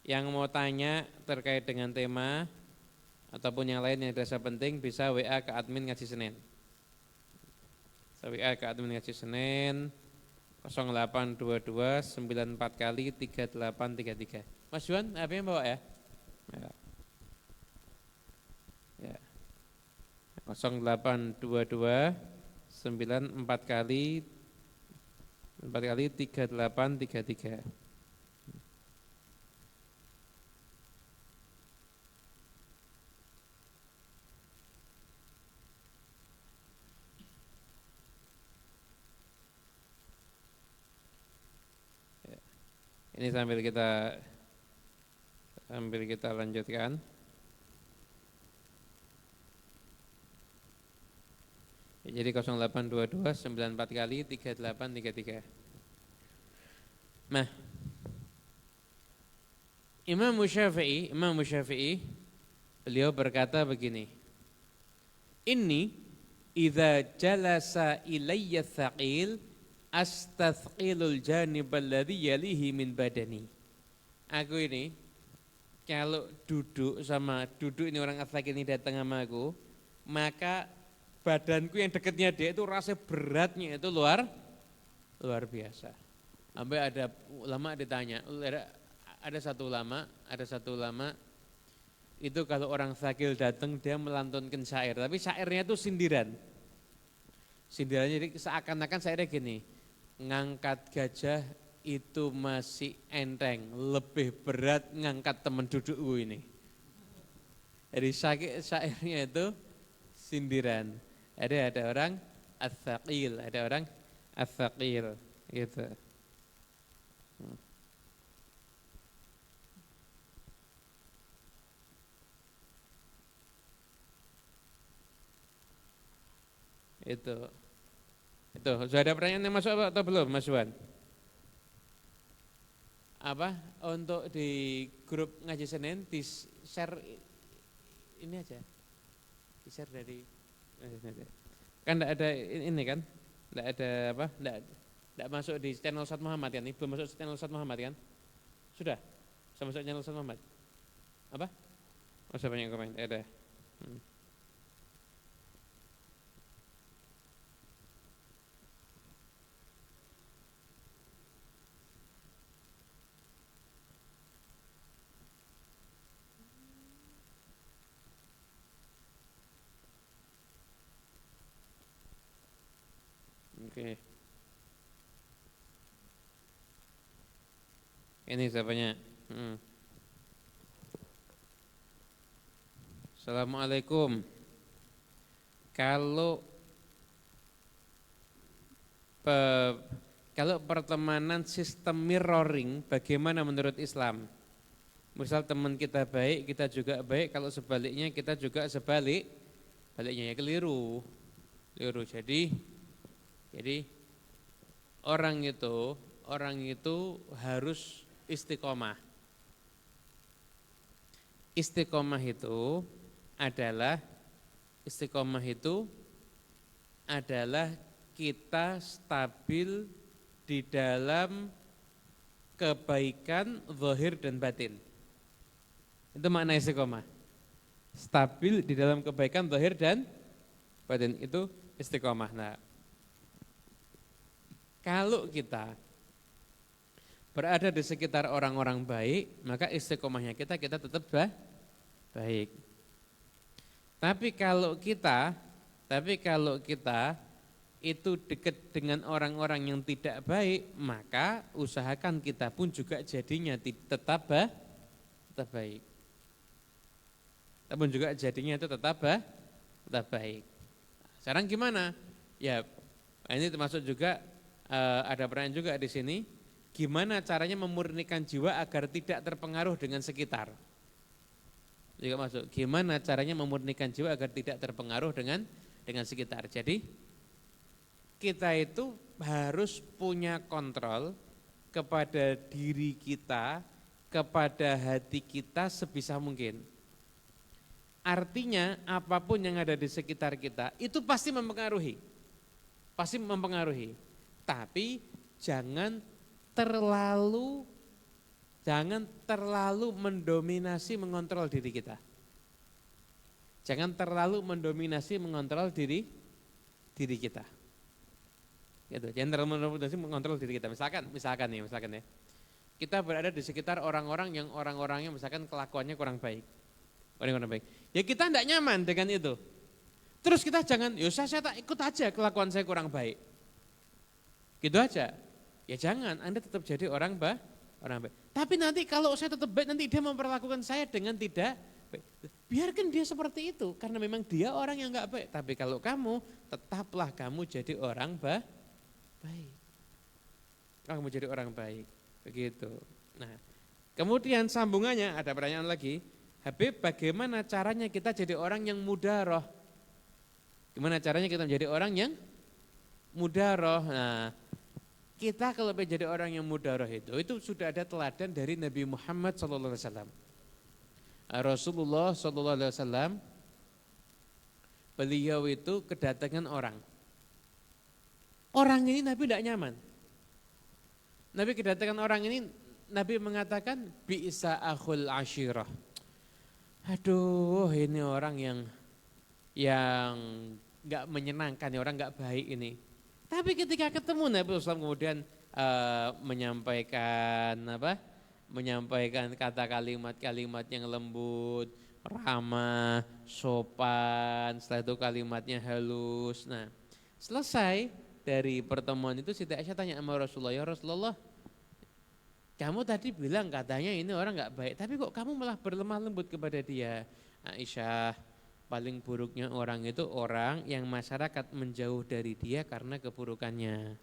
Yang mau tanya terkait dengan tema ataupun yang lain yang dirasa penting bisa WA ke admin Ngaji Senin. WA ke admin Ngaji Senin 0822 94 kali 3833. Mas Juan, apa yang bawa ya? Ya. 0822 94 kali 3833. Ini sambil kita lanjutkan. Jadi 0822 94 kali 3833. Nah, Imam Syafi'i beliau berkata begini. Inni idza jalasa ilayya thaqil astathqilul janib alladhi yalihi min badani. Aku ini kalau duduk ini orang athaqil ini datang sama aku, maka badanku yang dekatnya dia itu rasa beratnya itu luar biasa. Sampai ada ulama ditanya, ada satu ulama itu kalau orang sakil datang dia melantunkan syair, tapi syairnya itu sindiran. Sindirannya jadi seakan-akan syairnya gini, ngangkat gajah itu masih enteng, lebih berat ngangkat teman dudukku ini. Jadi syairnya itu sindiran. Ada orang as-saqil, ada orang as-saqil gitu. Itu sudah ada pertanyaan yang masuk atau belum, Mas Wan? Apa untuk di grup ngaji Senin di share ini aja, di share dari kan enggak ada ini kan, enggak ada apa, enggak masuk di channel Ustaz Muhammad kan, belum masuk channel Ustaz Muhammad kan? Sudah masuk channel Ustaz Muhammad? Apa? Masa banyak komen, ada. Oke. Ini siapanya? Assalamualaikum. Kalau pertemanan sistem mirroring, bagaimana menurut Islam? Misal teman kita baik, kita juga baik. Kalau sebaliknya kita juga baliknya ya keliru. Jadi orang itu harus istiqomah. Istiqomah itu adalah kita stabil di dalam kebaikan zahir dan batin. Itu makna istiqomah. Stabil di dalam kebaikan zahir dan batin itu istiqomah. Nah, kalau kita berada di sekitar orang-orang baik, maka istiqomahnya kita tetap baik. Tapi kalau kita itu dekat dengan orang-orang yang tidak baik, maka usahakan kita pun juga jadinya tetap baik. Tapi juga jadinya itu tetap baik. Sekarang gimana? Ya, ini termasuk juga ada pertanyaan juga di sini. Gimana caranya memurnikan jiwa agar tidak terpengaruh dengan sekitar? Juga masuk. Gimana caranya memurnikan jiwa agar tidak terpengaruh dengan sekitar? Jadi kita itu harus punya kontrol kepada diri kita, kepada hati kita sebisa mungkin. Artinya apapun yang ada di sekitar kita itu pasti mempengaruhi. Tapi jangan terlalu mendominasi mengontrol diri kita. Jangan terlalu mendominasi mengontrol diri kita. Gitu. Jangan terlalu mendominasi mengontrol diri kita. Misalkan ya. Kita berada di sekitar orang-orangnya misalkan kelakuannya kurang baik. Ya kita tidak nyaman dengan itu. Terus kita jangan, saya tak ikut aja kelakuan saya kurang baik. Gitu aja. Ya jangan, Anda tetap jadi orang baik. Tapi nanti kalau saya tetap baik, nanti dia memperlakukan saya dengan tidak baik. Biarkan dia seperti itu, karena memang dia orang yang enggak baik. Tapi kalau kamu, tetaplah kamu jadi orang baik. Kamu jadi orang baik. Begitu. Nah, kemudian sambungannya ada pertanyaan lagi. Habib, bagaimana caranya kita jadi orang yang mudaroh? Gimana caranya kita menjadi orang yang mudaroh? Nah, kita kalau menjadi orang yang mudaroh itu sudah ada teladan dari Nabi Muhammad SAW. Rasulullah SAW, beliau itu kedatangan orang. Orang ini Nabi tidak nyaman. Nabi kedatangan orang ini, Nabi mengatakan bi'sa akhul ashirah. Aduh, ini orang yang nggak menyenangkan, orang nggak baik ini. Tapi ketika ketemu Nabi SAW kemudian menyampaikan kata kalimat-kalimat yang lembut, ramah, sopan, setelah itu kalimatnya halus. Nah, selesai dari pertemuan itu Siti Aisyah tanya sama Rasulullah, ya Rasulullah, kamu tadi bilang katanya ini orang nggak baik, tapi kok kamu malah berlemah lembut kepada dia? Aisyah, paling buruknya orang itu orang yang masyarakat menjauh dari dia karena keburukannya.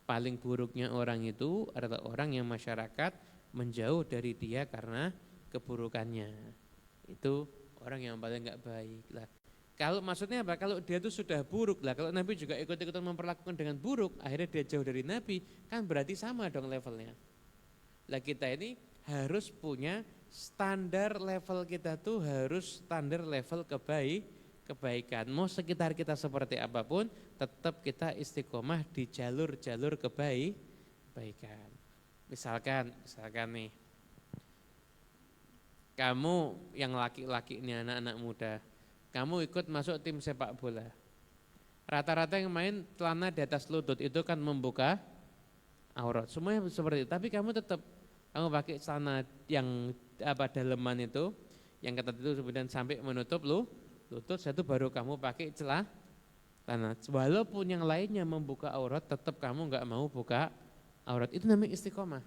Paling buruknya orang itu adalah orang yang masyarakat menjauh dari dia karena keburukannya. Itu orang yang paling nggak baik lah. Kalau maksudnya apa? Kalau dia itu sudah buruk lah, kalau Nabi juga ikut-ikutan memperlakukan dengan buruk, akhirnya dia jauh dari Nabi, kan berarti sama dong levelnya. Lah kita ini harus punya standar level kita tuh harus standar level kebaikan. Mau sekitar kita seperti apapun, tetap kita istiqomah di jalur-jalur kebaikan. Misalkan nih, kamu yang laki-laki ini anak-anak muda, kamu ikut masuk tim sepak bola. Rata-rata yang main celana di atas lutut itu kan membuka aurat. Semuanya seperti itu, tapi kamu tetap pakai celana yang daleman itu, yang ketat itu kemudian sampai menutup lutut, satu baru kamu pakai celana. Walaupun yang lainnya membuka aurat, tetap kamu nggak mau buka aurat. Itu namanya istiqomah.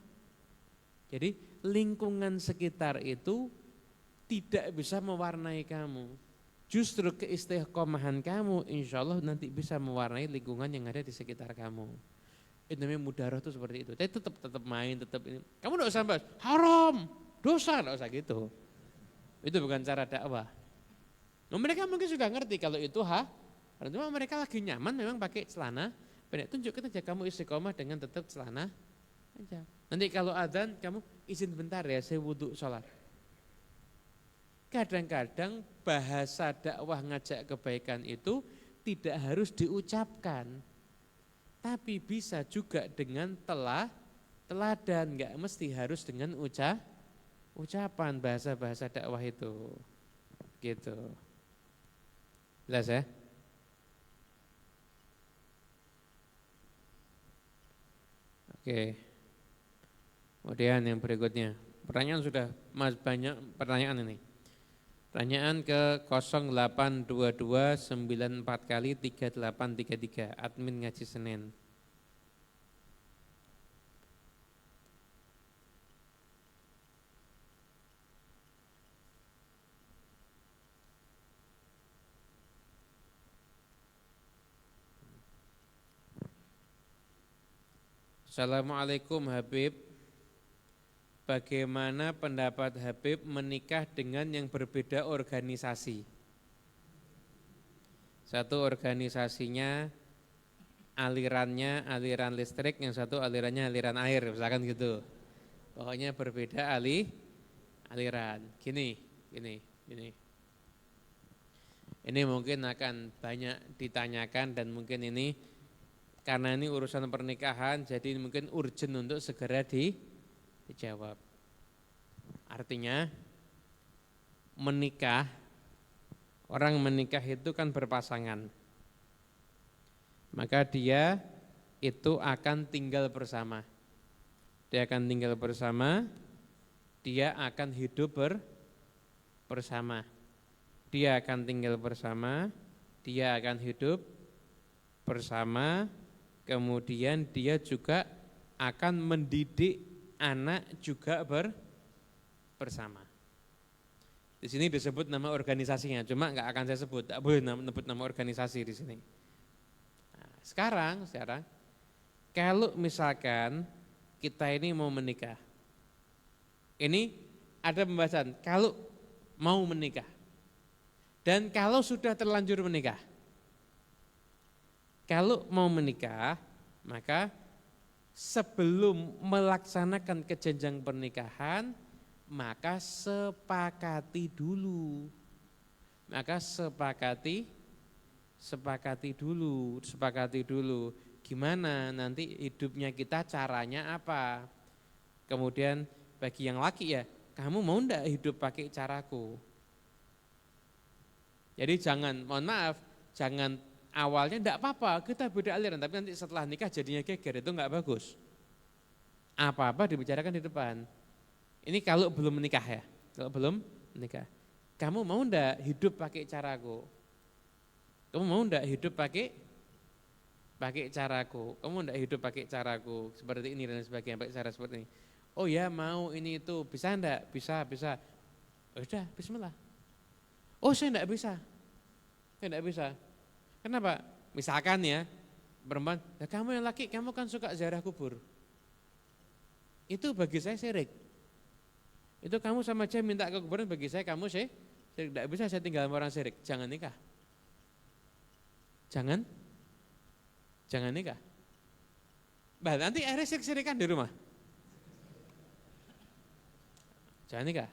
Jadi lingkungan sekitar itu tidak bisa mewarnai kamu. Justru keistiqomahan kamu insya Allah nanti bisa mewarnai lingkungan yang ada di sekitar kamu. Itu namanya mudaroh itu seperti itu. Tapi tetap main, tetap ini. Kamu tidak usah bahas, haram, dosa, tidak usah gitu. Itu bukan cara dakwah. Nah, mereka mungkin sudah ngerti kalau itu cuma mereka lagi nyaman memang pakai celana pendek. Tunjukkan aja kamu istiqomah dengan tetap celana aja. Nanti kalau adzan kamu izin bentar ya, saya wudhu sholat. Kadang-kadang bahasa dakwah ngajak kebaikan itu tidak harus diucapkan, tapi bisa juga dengan teladan, nggak mesti harus dengan ucapan bahasa-bahasa dakwah itu, gitu. Jelas ya? Oke. Kemudian yang berikutnya, pertanyaan sudah banyak pertanyaan ini. Pertanyaan ke 082294 kali 3833 admin ngaji Senin. Assalamualaikum Habib. Bagaimana pendapat Habib menikah dengan yang berbeda organisasi? Satu organisasinya alirannya aliran listrik, yang satu alirannya aliran air, misalkan gitu. Pokoknya berbeda aliran. Gini. Ini mungkin akan banyak ditanyakan dan mungkin ini karena ini urusan pernikahan, jadi mungkin urgent untuk segera dijawab. Artinya orang menikah itu kan berpasangan. Maka dia itu akan tinggal bersama. Dia akan tinggal bersama, dia akan hidup bersama. Dia akan tinggal bersama, dia akan hidup bersama, kemudian dia juga akan mendidik anak juga bersama. Di sini disebut nama organisasinya, cuma nggak akan saya sebut, tak boleh menyebut nama organisasi di sini. Nah, sekarang kalau misalkan kita ini mau menikah, ini ada pembahasan kalau mau menikah dan kalau sudah terlanjur menikah. Kalau mau menikah, maka sebelum melaksanakan ke jenjang pernikahan, maka sepakati dulu. Maka sepakati dulu. Gimana nanti hidupnya kita, caranya apa? Kemudian bagi yang laki ya, kamu mau ndak hidup pakai caraku? Jadi jangan, mohon maaf, jangan awalnya ndak apa-apa, kita beda aliran, tapi nanti setelah nikah jadinya geger, itu nggak bagus. Apa-apa dibicarakan di depan. Ini kalau belum menikah ya, kalau belum menikah. Kamu mau ndak hidup pakai caraku? Kamu mau ndak hidup pakai caraku? Kamu ndak hidup pakai caraku seperti ini dan sebagainya, pakai cara seperti ini. Oh ya mau ini itu, bisa ndak? Bisa. Udah, bismillah. Oh saya ndak bisa. Kenapa? Misalkan ya, perempuan, ya kamu yang laki, kamu kan suka ziarah kubur. Itu bagi saya syirik. Itu kamu sama aja minta ke kuburan, bagi saya kamu syirik. Tidak bisa saya tinggal sama orang syirik. Jangan nikah. Jangan nikah. Bah, nanti akhirnya syirik-syirikan di rumah. Jangan nikah.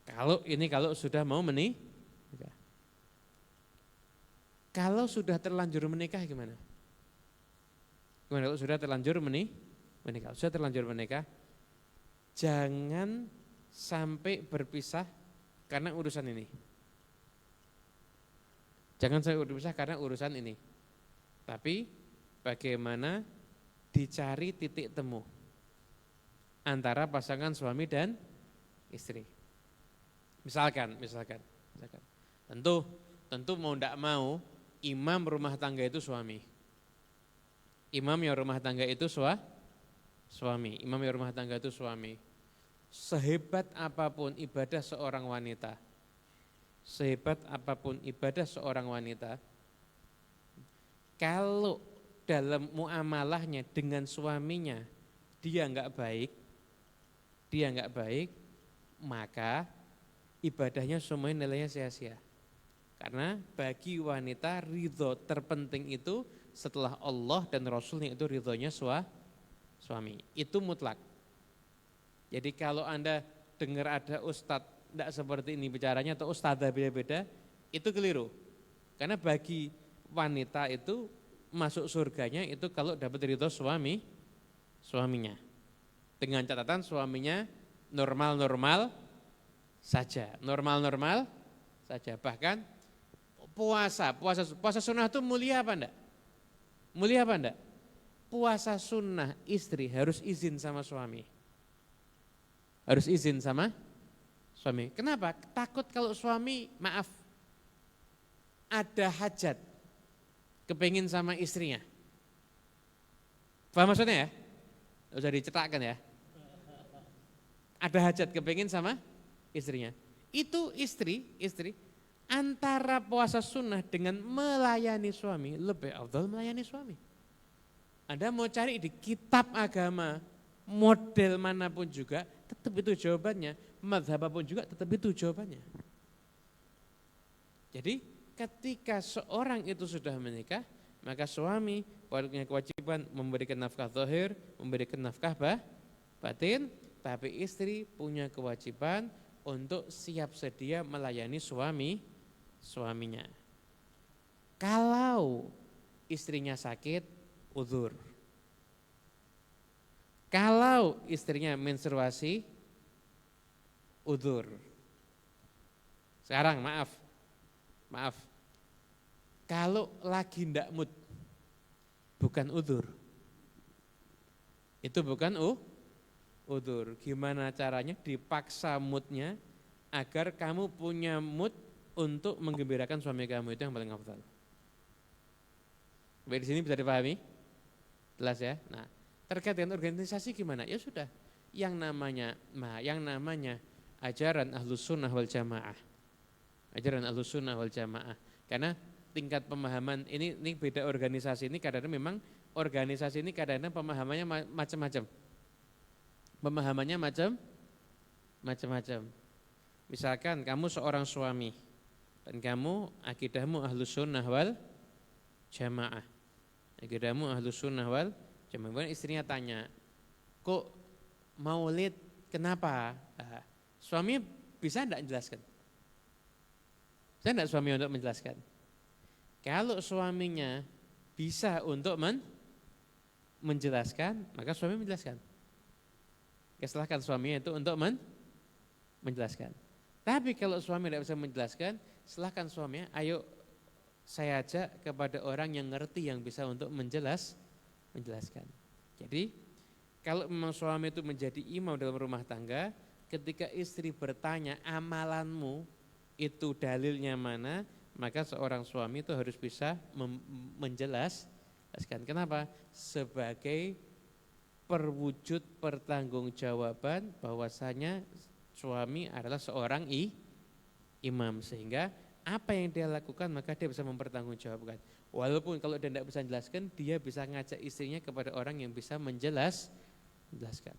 Kalau sudah mau menikah. Kalau sudah terlanjur menikah gimana? Gimana kalau sudah terlanjur menikah? Sudah terlanjur menikah, jangan sampai berpisah karena urusan ini. Jangan sampai berpisah karena urusan ini. Tapi bagaimana dicari titik temu antara pasangan suami dan istri. Misalkan. Tentu mau tidak mau imam rumah tangga itu suami. Imam yang rumah tangga itu suami. Imam yang rumah tangga itu suami. Sehebat apapun ibadah seorang wanita, kalau dalam muamalahnya dengan suaminya dia enggak baik, maka ibadahnya semuanya nilainya sia-sia. Karena bagi wanita ridho terpenting itu setelah Allah dan Rasulnya itu ridhonya suami. Itu mutlak. Jadi kalau Anda dengar ada ustadz tidak seperti ini bicaranya atau ustadzah beda-beda, itu keliru. Karena bagi wanita itu masuk surganya itu kalau dapat ridho suaminya. Dengan catatan suaminya normal-normal saja. Bahkan puasa sunnah itu mulia apa enggak? Puasa sunnah istri harus izin sama suami. Kenapa? Takut kalau suami ada hajat kepengin sama istrinya. Paham maksudnya ya? Usah dicetakkan ya. Ada hajat kepengin sama istrinya. Itu istri antara puasa sunnah dengan melayani suami, lebih afdal melayani suami. Anda mau cari di kitab agama, model manapun juga, tetap itu jawabannya. Mazhab apapun juga, tetap itu jawabannya. Jadi ketika seorang itu sudah menikah, maka suami punya kewajiban memberikan nafkah zahir, memberikan nafkah batin, tapi istri punya kewajiban untuk siap sedia melayani suaminya. Kalau istrinya sakit, uzur. Kalau istrinya menstruasi, uzur. Sekarang maaf. Kalau lagi ndak mood, bukan uzur. Itu bukan uzur. Gimana caranya dipaksa moodnya agar kamu punya mood untuk menggembirakan suami kamu, itu yang paling afdal. Baik, di sini bisa dipahami? Jelas ya? Nah, terkait dengan organisasi gimana? Ya sudah, yang namanya ajaran Ahlus Sunnah wal Jamaah. Karena tingkat pemahaman ini beda organisasi ini kadang-kadang memang organisasi ini kadang-kadang pemahamannya macam-macam. Misalkan kamu seorang suami dan kamu akidahmu Ahlus Sunnah wal Jamaah. Aqidamu ahlus sunnah wal jamaah. Kemudian istrinya tanya, kok maulid kenapa? Suami bisa enggak menjelaskan? Bisa enggak suami untuk menjelaskan? Kalau suaminya bisa untuk menjelaskan, maka suami menjelaskan. Silahkan suaminya itu untuk menjelaskan. Tapi kalau suami tidak bisa menjelaskan, silahkan suaminya, ayo saya ajak kepada orang yang ngerti yang bisa untuk menjelaskan. Jadi kalau memang suami itu menjadi imam dalam rumah tangga, ketika istri bertanya amalanmu itu dalilnya mana, maka seorang suami itu harus bisa menjelaskan. Kenapa? Sebagai perwujud pertanggungjawaban bahwasanya suami adalah seorang imam, sehingga apa yang dia lakukan maka dia bisa mempertanggungjawabkan. Walaupun kalau dia tidak bisa menjelaskan, dia bisa ngajak istrinya kepada orang yang bisa menjelaskan.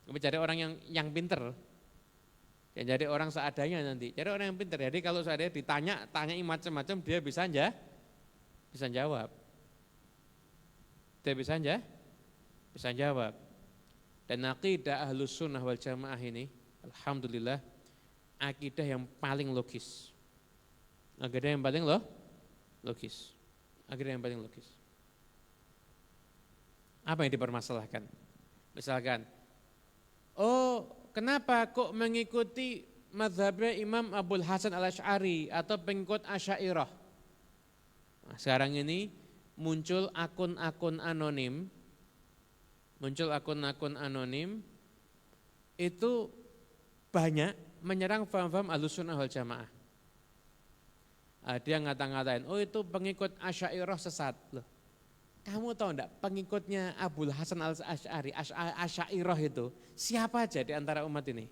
Cari orang yang pinter, yang jadi orang seadanya nanti. Cari orang yang pinter. Jadi kalau seadanya tanyai macam-macam, dia bisa jawab. Dia bisa jawab. Dan aqidah ahlus sunnah wal jamaah ini, alhamdulillah, akidah yang paling logis. Akidah yang paling logis. Akidah yang paling logis. Apa yang dipermasalahkan? Misalkan, kenapa kok mengikuti mazhabnya Imam Abul Hasan al-Asy'ari atau pengikut Asy'ariyah? Nah, sekarang ini muncul akun-akun anonim. Itu banyak menyerang paham-paham Ahlus Sunnah wal Jamaah. Dia ngata-ngatain, itu pengikut Asy'ariyah sesat. Loh, kamu tahu enggak pengikutnya Abul Hasan al-Asy'ari, Asy'ariyah itu siapa aja di antara umat ini?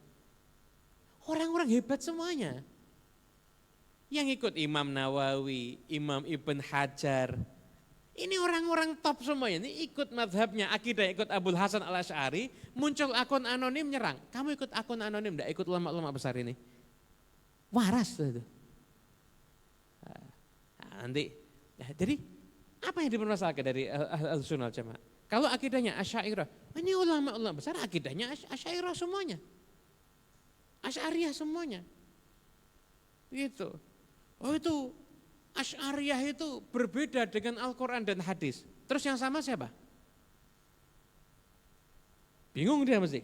Orang-orang hebat semuanya. Yang ikut Imam Nawawi, Imam Ibn Hajar. Ini orang-orang top semuanya, ini ikut mazhabnya, akidah ikut Abul Hasan al-Asy'ari, muncul akun anonim nyerang. Kamu ikut akun anonim enggak ikut ulama-ulama besar ini? Waras itu. Nanti, jadi apa yang dipermasalahkan dari Ahlus Sunnah wal Jamaah? Kalau akidahnya Asy'ariyah, ini ulama-ulama besar akidahnya Asy'ariyah semuanya. Asy'ariyah semuanya. Gitu. Itu Asy'ariyah itu berbeda dengan Al-Quran dan hadis. Terus yang sama siapa? Bingung dia mesti.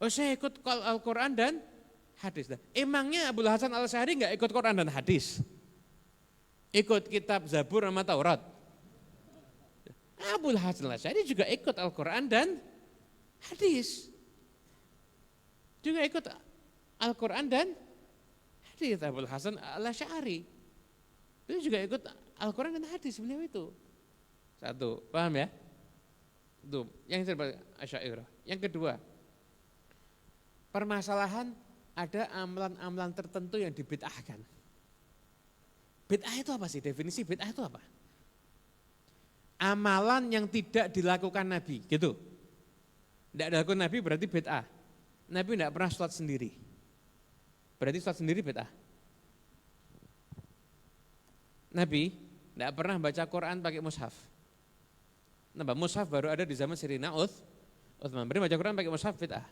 Saya ikut Al-Quran dan hadis. Emangnya Abul Hasan al-Asy'ari enggak ikut Quran dan hadis? Ikut kitab Zabur sama Taurat. Abul Hasan al-Asy'ari juga ikut Al-Quran dan hadis. Juga ikut Al-Quran dan hadis. Abul Hasan al-Asy'ari itu juga ikut Al-Quran dan hadis beliau itu. Satu, paham ya? Itu yang terbaik Asy'ariyah. Yang kedua, permasalahan ada amalan-amalan tertentu yang dibid'ahkan. Bid'ah itu apa sih? Definisi bid'ah itu apa? Amalan yang tidak dilakukan Nabi, gitu. Tidak dilakukan Nabi berarti bid'ah. Nabi tidak pernah sholat sendiri. Berarti sholat sendiri bid'ah. Nabi tidak pernah baca Quran pakai mushaf. Nah, mushaf baru ada di zaman Sayyidina Utsman. Berarti baca Quran pakai mushaf bid'ah.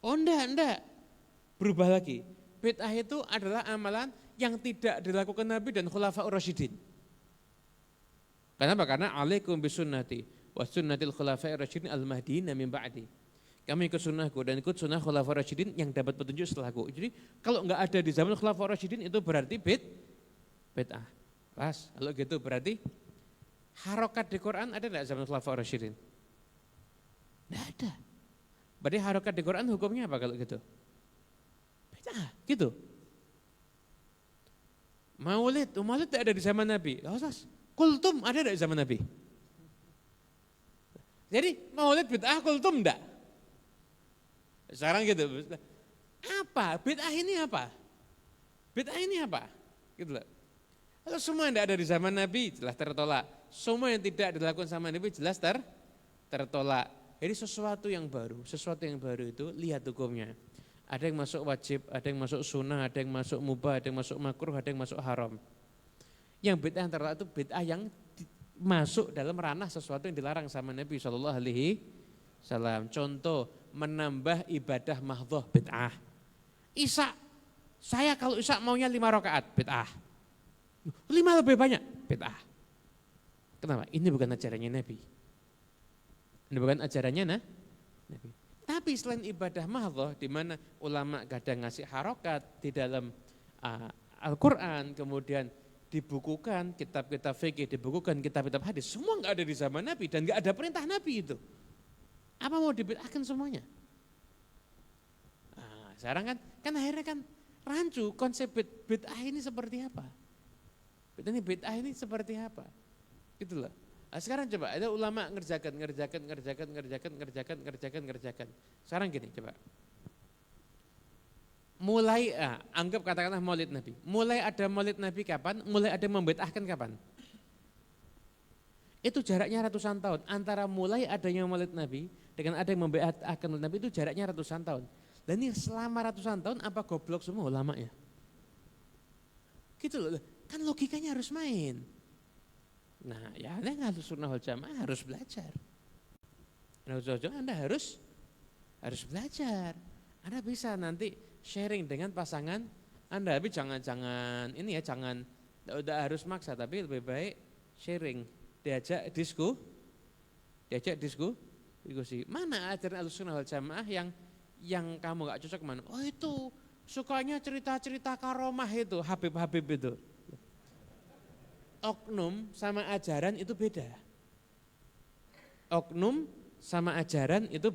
Enggak. Berubah lagi. Bid'ah itu adalah amalan yang tidak dilakukan Nabi dan Khulafaur Rasyidin. Kenapa? Karena alaikum bisunnati wa sunnatil khulafair rasyidin al-mahdiyyin min ba'di. Kami ikut sunnahku dan ikut sunnah Khulafaur Rasyidin yang dapat petunjuk setelahku. Jadi kalau enggak ada di zaman Khulafaur Rasyidin itu berarti bid'ah. Pas, kalau gitu berarti harokat di Quran ada enggak zaman Khulafaur Rasyidin? Enggak ada. Berarti harokat di Quran hukumnya apa kalau gitu? Gitu. Maulid tidak ada di zaman Nabi. Kultum ada di zaman Nabi. Jadi maulid bid'ah, kultum enggak? Sekarang gitu. Apa? Bid'ah ini apa? Bid'ah ini apa? Gitu loh. Kalau semua yang tidak ada di zaman Nabi jelas tertolak. Semua yang tidak dilakukan sama Nabi jelas tertolak. Jadi sesuatu yang baru itu lihat hukumnya. Ada yang masuk wajib, ada yang masuk sunnah, ada yang masuk mubah, ada yang masuk makruh, ada yang masuk haram. Yang bid'ah yang terlarang itu bid'ah yang masuk dalam ranah sesuatu yang dilarang sama Nabi Shallallahu Alaihi Wasallam. Contoh, menambah ibadah mahdhah bid'ah. Isya, saya kalau isya maunya 5 rakaat bid'ah. 5 lebih banyak bid'ah. Kenapa? Ini bukan ajarannya Nabi. Ini bukan ajarannya Nabi. Tapi selain ibadah mahdhah di mana ulama kadang ngasih harokat di dalam Al-Quran, kemudian dibukukan kitab-kitab fikih, dibukukan kitab-kitab hadis, semua nggak ada di zaman Nabi dan nggak ada perintah Nabi itu. Apa mau dibid'ahkan semuanya? Nah, sekarang kan akhirnya kan rancu konsep bid'ah ini seperti apa? Bid'ah ini seperti apa? Gitu loh. Nah, sekarang coba ada ulama ngerjakan. Sekarang gini coba. Mulai anggap katakanlah Maulid Nabi. Mulai ada Maulid Nabi kapan? Mulai ada membid'ahkan kapan? Itu jaraknya ratusan tahun. Antara mulai adanya Maulid Nabi dengan ada yang membid'ahkan Maulid Nabi itu jaraknya ratusan tahun. Dan ini selama ratusan tahun apa goblok semua ulamanya? Gitu loh. Kan logikanya harus main. Nah, ya Anda Ahlus Sunnah wal Jamaah harus belajar. Anda harus belajar. Anda bisa nanti sharing dengan pasangan Anda, tapi jangan ini ya, jangan udah harus maksa, tapi lebih baik sharing, diajak diskusi. Mana ajaran Ahlus Sunnah wal Jamaah yang kamu gak cocok mana? Oh itu sukanya cerita-cerita karomah itu, Habib itu. Oknum sama ajaran itu beda. Oknum sama ajaran itu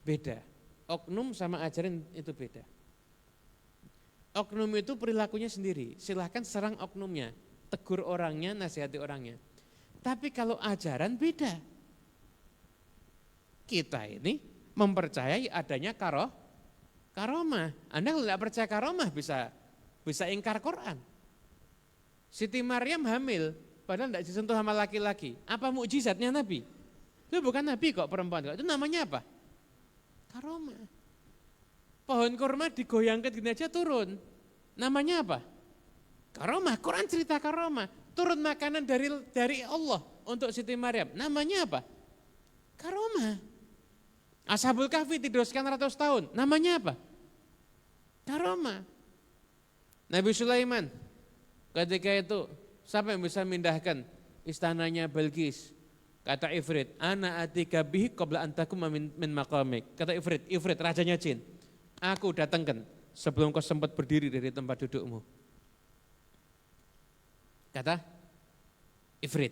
beda. Oknum sama ajaran itu beda. Oknum itu perilakunya sendiri, silahkan serang oknumnya, tegur orangnya, nasihati orangnya. Tapi kalau ajaran beda. Kita ini mempercayai adanya karomah. Anda kalau tidak percaya karomah bisa ingkar Quran. Siti Maryam hamil, padahal tidak disentuh sama laki-laki. Apa mukjizatnya Nabi? Itu bukan Nabi kok perempuan, itu namanya apa? Karomah. Pohon kurma digoyangkan gini aja turun. Namanya apa? Karomah. Quran cerita karomah. Turun makanan dari Allah untuk Siti Maryam. Namanya apa? Karomah. Ashabul Kahfi tidur sekian ratus tahun. Namanya apa? Karomah. Nabi Sulaiman ketika itu siapa yang bisa memindahkan istananya Balqis? Kata Ifrit, ana atika bihi qabla an takuma min maqamik. Kata Ifrit rajanya jin. Aku datangkan sebelum kau sempat berdiri dari tempat dudukmu. Kata Ifrit.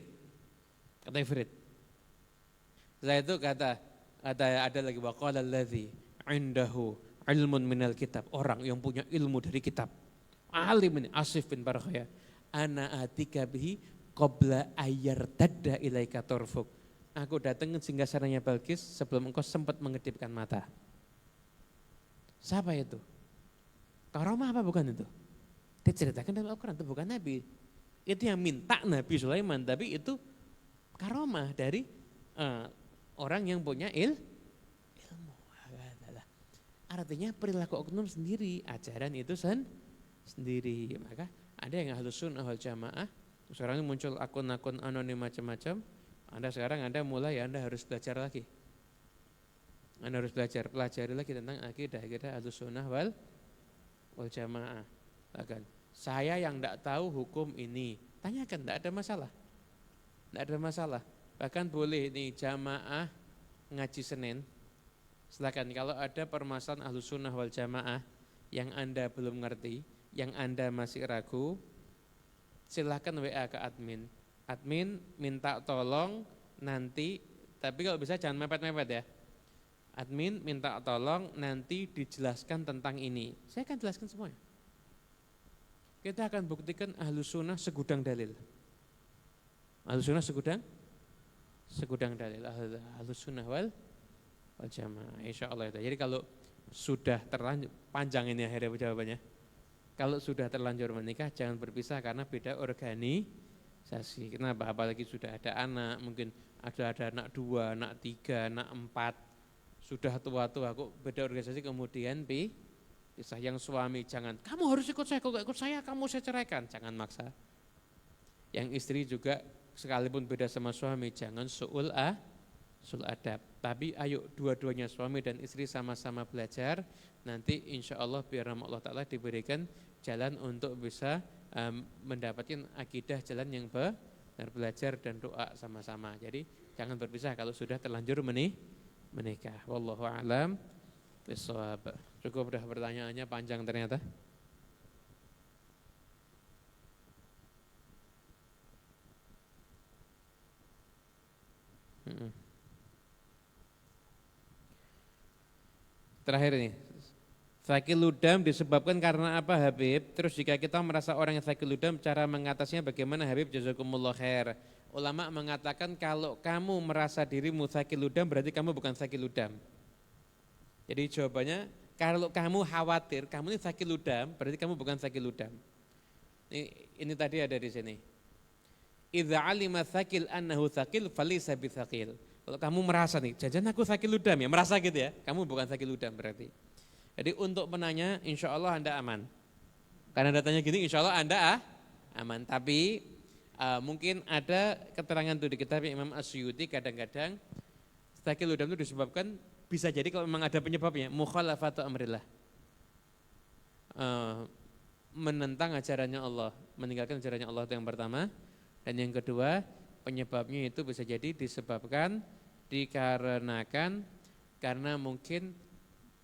Setelah itu kata ada lagi waqala allazi indahu ilmun minal kitab. Orang yang punya ilmu dari kitab. Alim ini Asif bin Barkhaya. Ana atika bihi qabla ayyartadda ilaika torfuk. Aku datangin singgasananya Balqis sebelum engkau sempat mengedipkan mata. Siapa itu? Karomah apa bukan itu? Diceritakan dalam Al-Quran, itu bukan Nabi. Itu yang minta Nabi Sulaiman, tapi itu karomah dari orang yang punya ilmu. Artinya perilaku oknum sendiri, ajaran itu sendiri. Maka ada yang Ahlus Sunnah wal Jamaah. Sekarang muncul akun-akun anonim macam-macam. Anda mulai Anda harus belajar lagi. Anda harus pelajari lagi tentang akidah Ahlus Sunnah wal Jamaah. Bahkan saya yang tidak tahu hukum ini, tanyakan, tidak ada masalah. Bahkan boleh nih jamaah ngaji Senin. Silakan kalau ada permasalahan Ahlus Sunnah wal Jamaah yang Anda belum ngerti, yang Anda masih ragu, silahkan WA ke admin. Admin minta tolong nanti, tapi kalau bisa jangan mepet-mepet ya. Admin minta tolong nanti dijelaskan tentang ini. Saya akan jelaskan semuanya. Kita akan buktikan Ahlus Sunnah segudang dalil. Ahlus Sunnah segudang dalil. Ahlus Sunnah wal Jamaah. Insyaallah itu. Jadi kalau sudah terlanjur, panjang ini akhirnya jawabannya. Kalau sudah terlanjur menikah jangan berpisah karena beda organisasi. Kenapa? Apalagi sudah ada anak, mungkin ada anak 2, anak 3, anak 4. Sudah tua-tua kok beda organisasi kemudian pisah. Yang suami jangan, kamu harus ikut saya, kalau gak ikut saya kamu saya ceraikan. Jangan maksa. Yang istri juga sekalipun beda sama suami jangan su'ul adab. Tapi ayo dua-duanya suami dan istri sama-sama belajar. Nanti insya Allah biar Allah Ta'ala diberikan jalan untuk bisa mendapatkan akidah jalan yang benar, belajar dan doa sama-sama. Jadi jangan berpisah kalau sudah terlanjur menikah. Wallahu a'lam bishawab. Cukup dah pertanyaannya panjang ternyata. Terakhir ini, sakit ludam disebabkan karena apa Habib? Terus jika kita merasa orang yang sakit ludam, cara mengatasinya bagaimana Habib? Jazakumullah khair. Ulama mengatakan kalau kamu merasa dirimu sakit ludam berarti kamu bukan sakit ludam. Jadi jawabannya kalau kamu khawatir kamu ini sakit ludam berarti kamu bukan sakit ludam. Ini tadi ada di sini. Idza alima sakil annahu sakil falisa bisakil. Kalau kamu merasa nih, jajan aku sakit ludam ya, merasa gitu ya, kamu bukan sakit ludam berarti. Jadi untuk penanya insya Allah Anda aman. Karena datanya gini insya Allah Anda aman. Tapi mungkin ada keterangan tuh di kitab Imam Asyuti kadang-kadang sakit ludam itu disebabkan bisa jadi kalau memang ada penyebabnya mukhalafatu amrillah. Menentang ajarannya Allah, meninggalkan ajarannya Allah itu yang pertama. Dan yang kedua penyebabnya itu bisa jadi disebabkan dikarenakan karena mungkin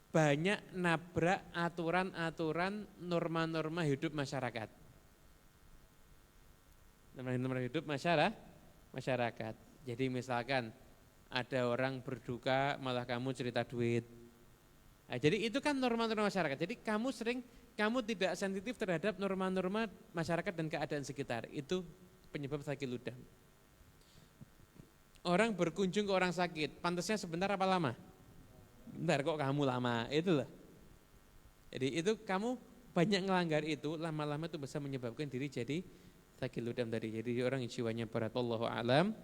banyak nabrak aturan-aturan norma-norma hidup masyarakat. Norma hidup masyarakat. Jadi misalkan ada orang berduka malah kamu cerita duit. Nah, jadi itu kan norma-norma masyarakat. Jadi kamu tidak sensitif terhadap norma-norma masyarakat dan keadaan sekitar. Itu penyebab sakit ludam. Orang berkunjung ke orang sakit, pantasnya sebentar apa lama? Bentar kok kamu lama, itulah. Jadi itu kamu banyak ngelanggar itu, lama-lama itu bisa menyebabkan diri jadi sakit ludam tadi. Jadi orang yang jiwanya berat. Wallahu a'lam.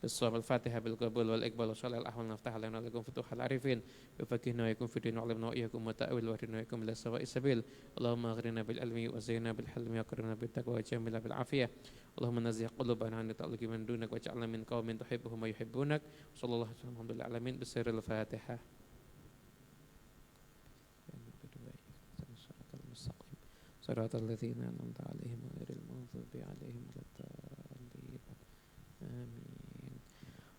Bismillahirrahmanirrahim. Al-Fatihah bil qabul wal iqbal wa shalal ahwal naftah lana lakum futuhal arifin wa fakihna wa yakum fi din wa alimna wa iyyakum wa ta'wil wa hdina wa yakum ila sawa'is sabil. Allahumma aghrina bil ilmi wa zayyina bil hilmi wa akrimna bit taqwa wa jamilna bil afiyah. Allahumma nazzih qulubana an ta'alluqi min dunak wa ja'alna min qaumin tuhibbuhum wa yuhibbunak. Sallallahu alaihi wa sallam alamin bisirril Fatihah. Shiratal ladzina an'amta 'alaihim ghairil maghdubi 'alaihim waladdallin. Amin.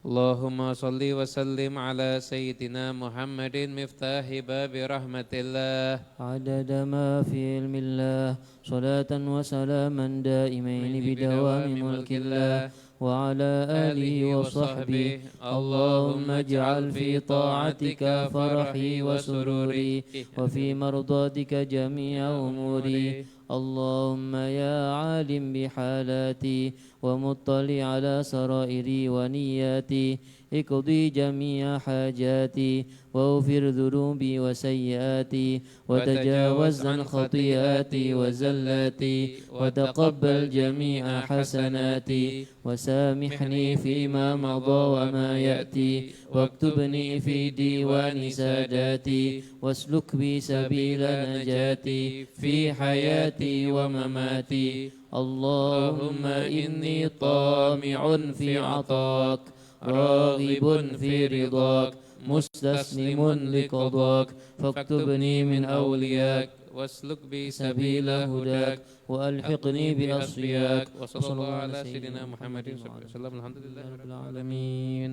Allahumma salli wa sallim ala sayyidina Muhammadin miftahi babi rahmatillah. عدد ما في علم الله صلاة وسلاما دائمين بدوام ملك الله وعلى آله وصحبه اللهم اجعل في طاعتك فرحي وسروري وفي مرضاتك جميع أموري اللهم يا عالم بحالاتي ومطلع على سرائري ونياتي اقضي جميع حاجاتي واغفر ذنوبي وسيئاتي وتجاوز عن خطيئاتي وزلاتي وتقبل جميع حسناتي وسامحني فيما مضى وما يأتي واكتبني في ديوان ساداتي واسلك بي سبيل نجاتي في حياتي ومماتي اللهم إني طامع في عطاك راغب في رضاك مستسلم لقضاك فاكتبني من أولياك واسلك بي سبيل هداك وألحقني بأصفياك وصلى الله على سيدنا محمد صلى الله عليه وسلم. Alhamdulillah rabbil alamin.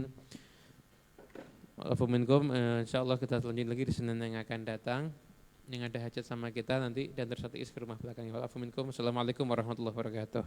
Wa'afu minkum, insyaallah kita lanjut lagi di Senin yang akan datang. Yang ada hajat sama kita nanti dan tersatu isi ke rumah belakangnya. Wa'afu minkum. Assalamualaikum warahmatullahi wabarakatuh.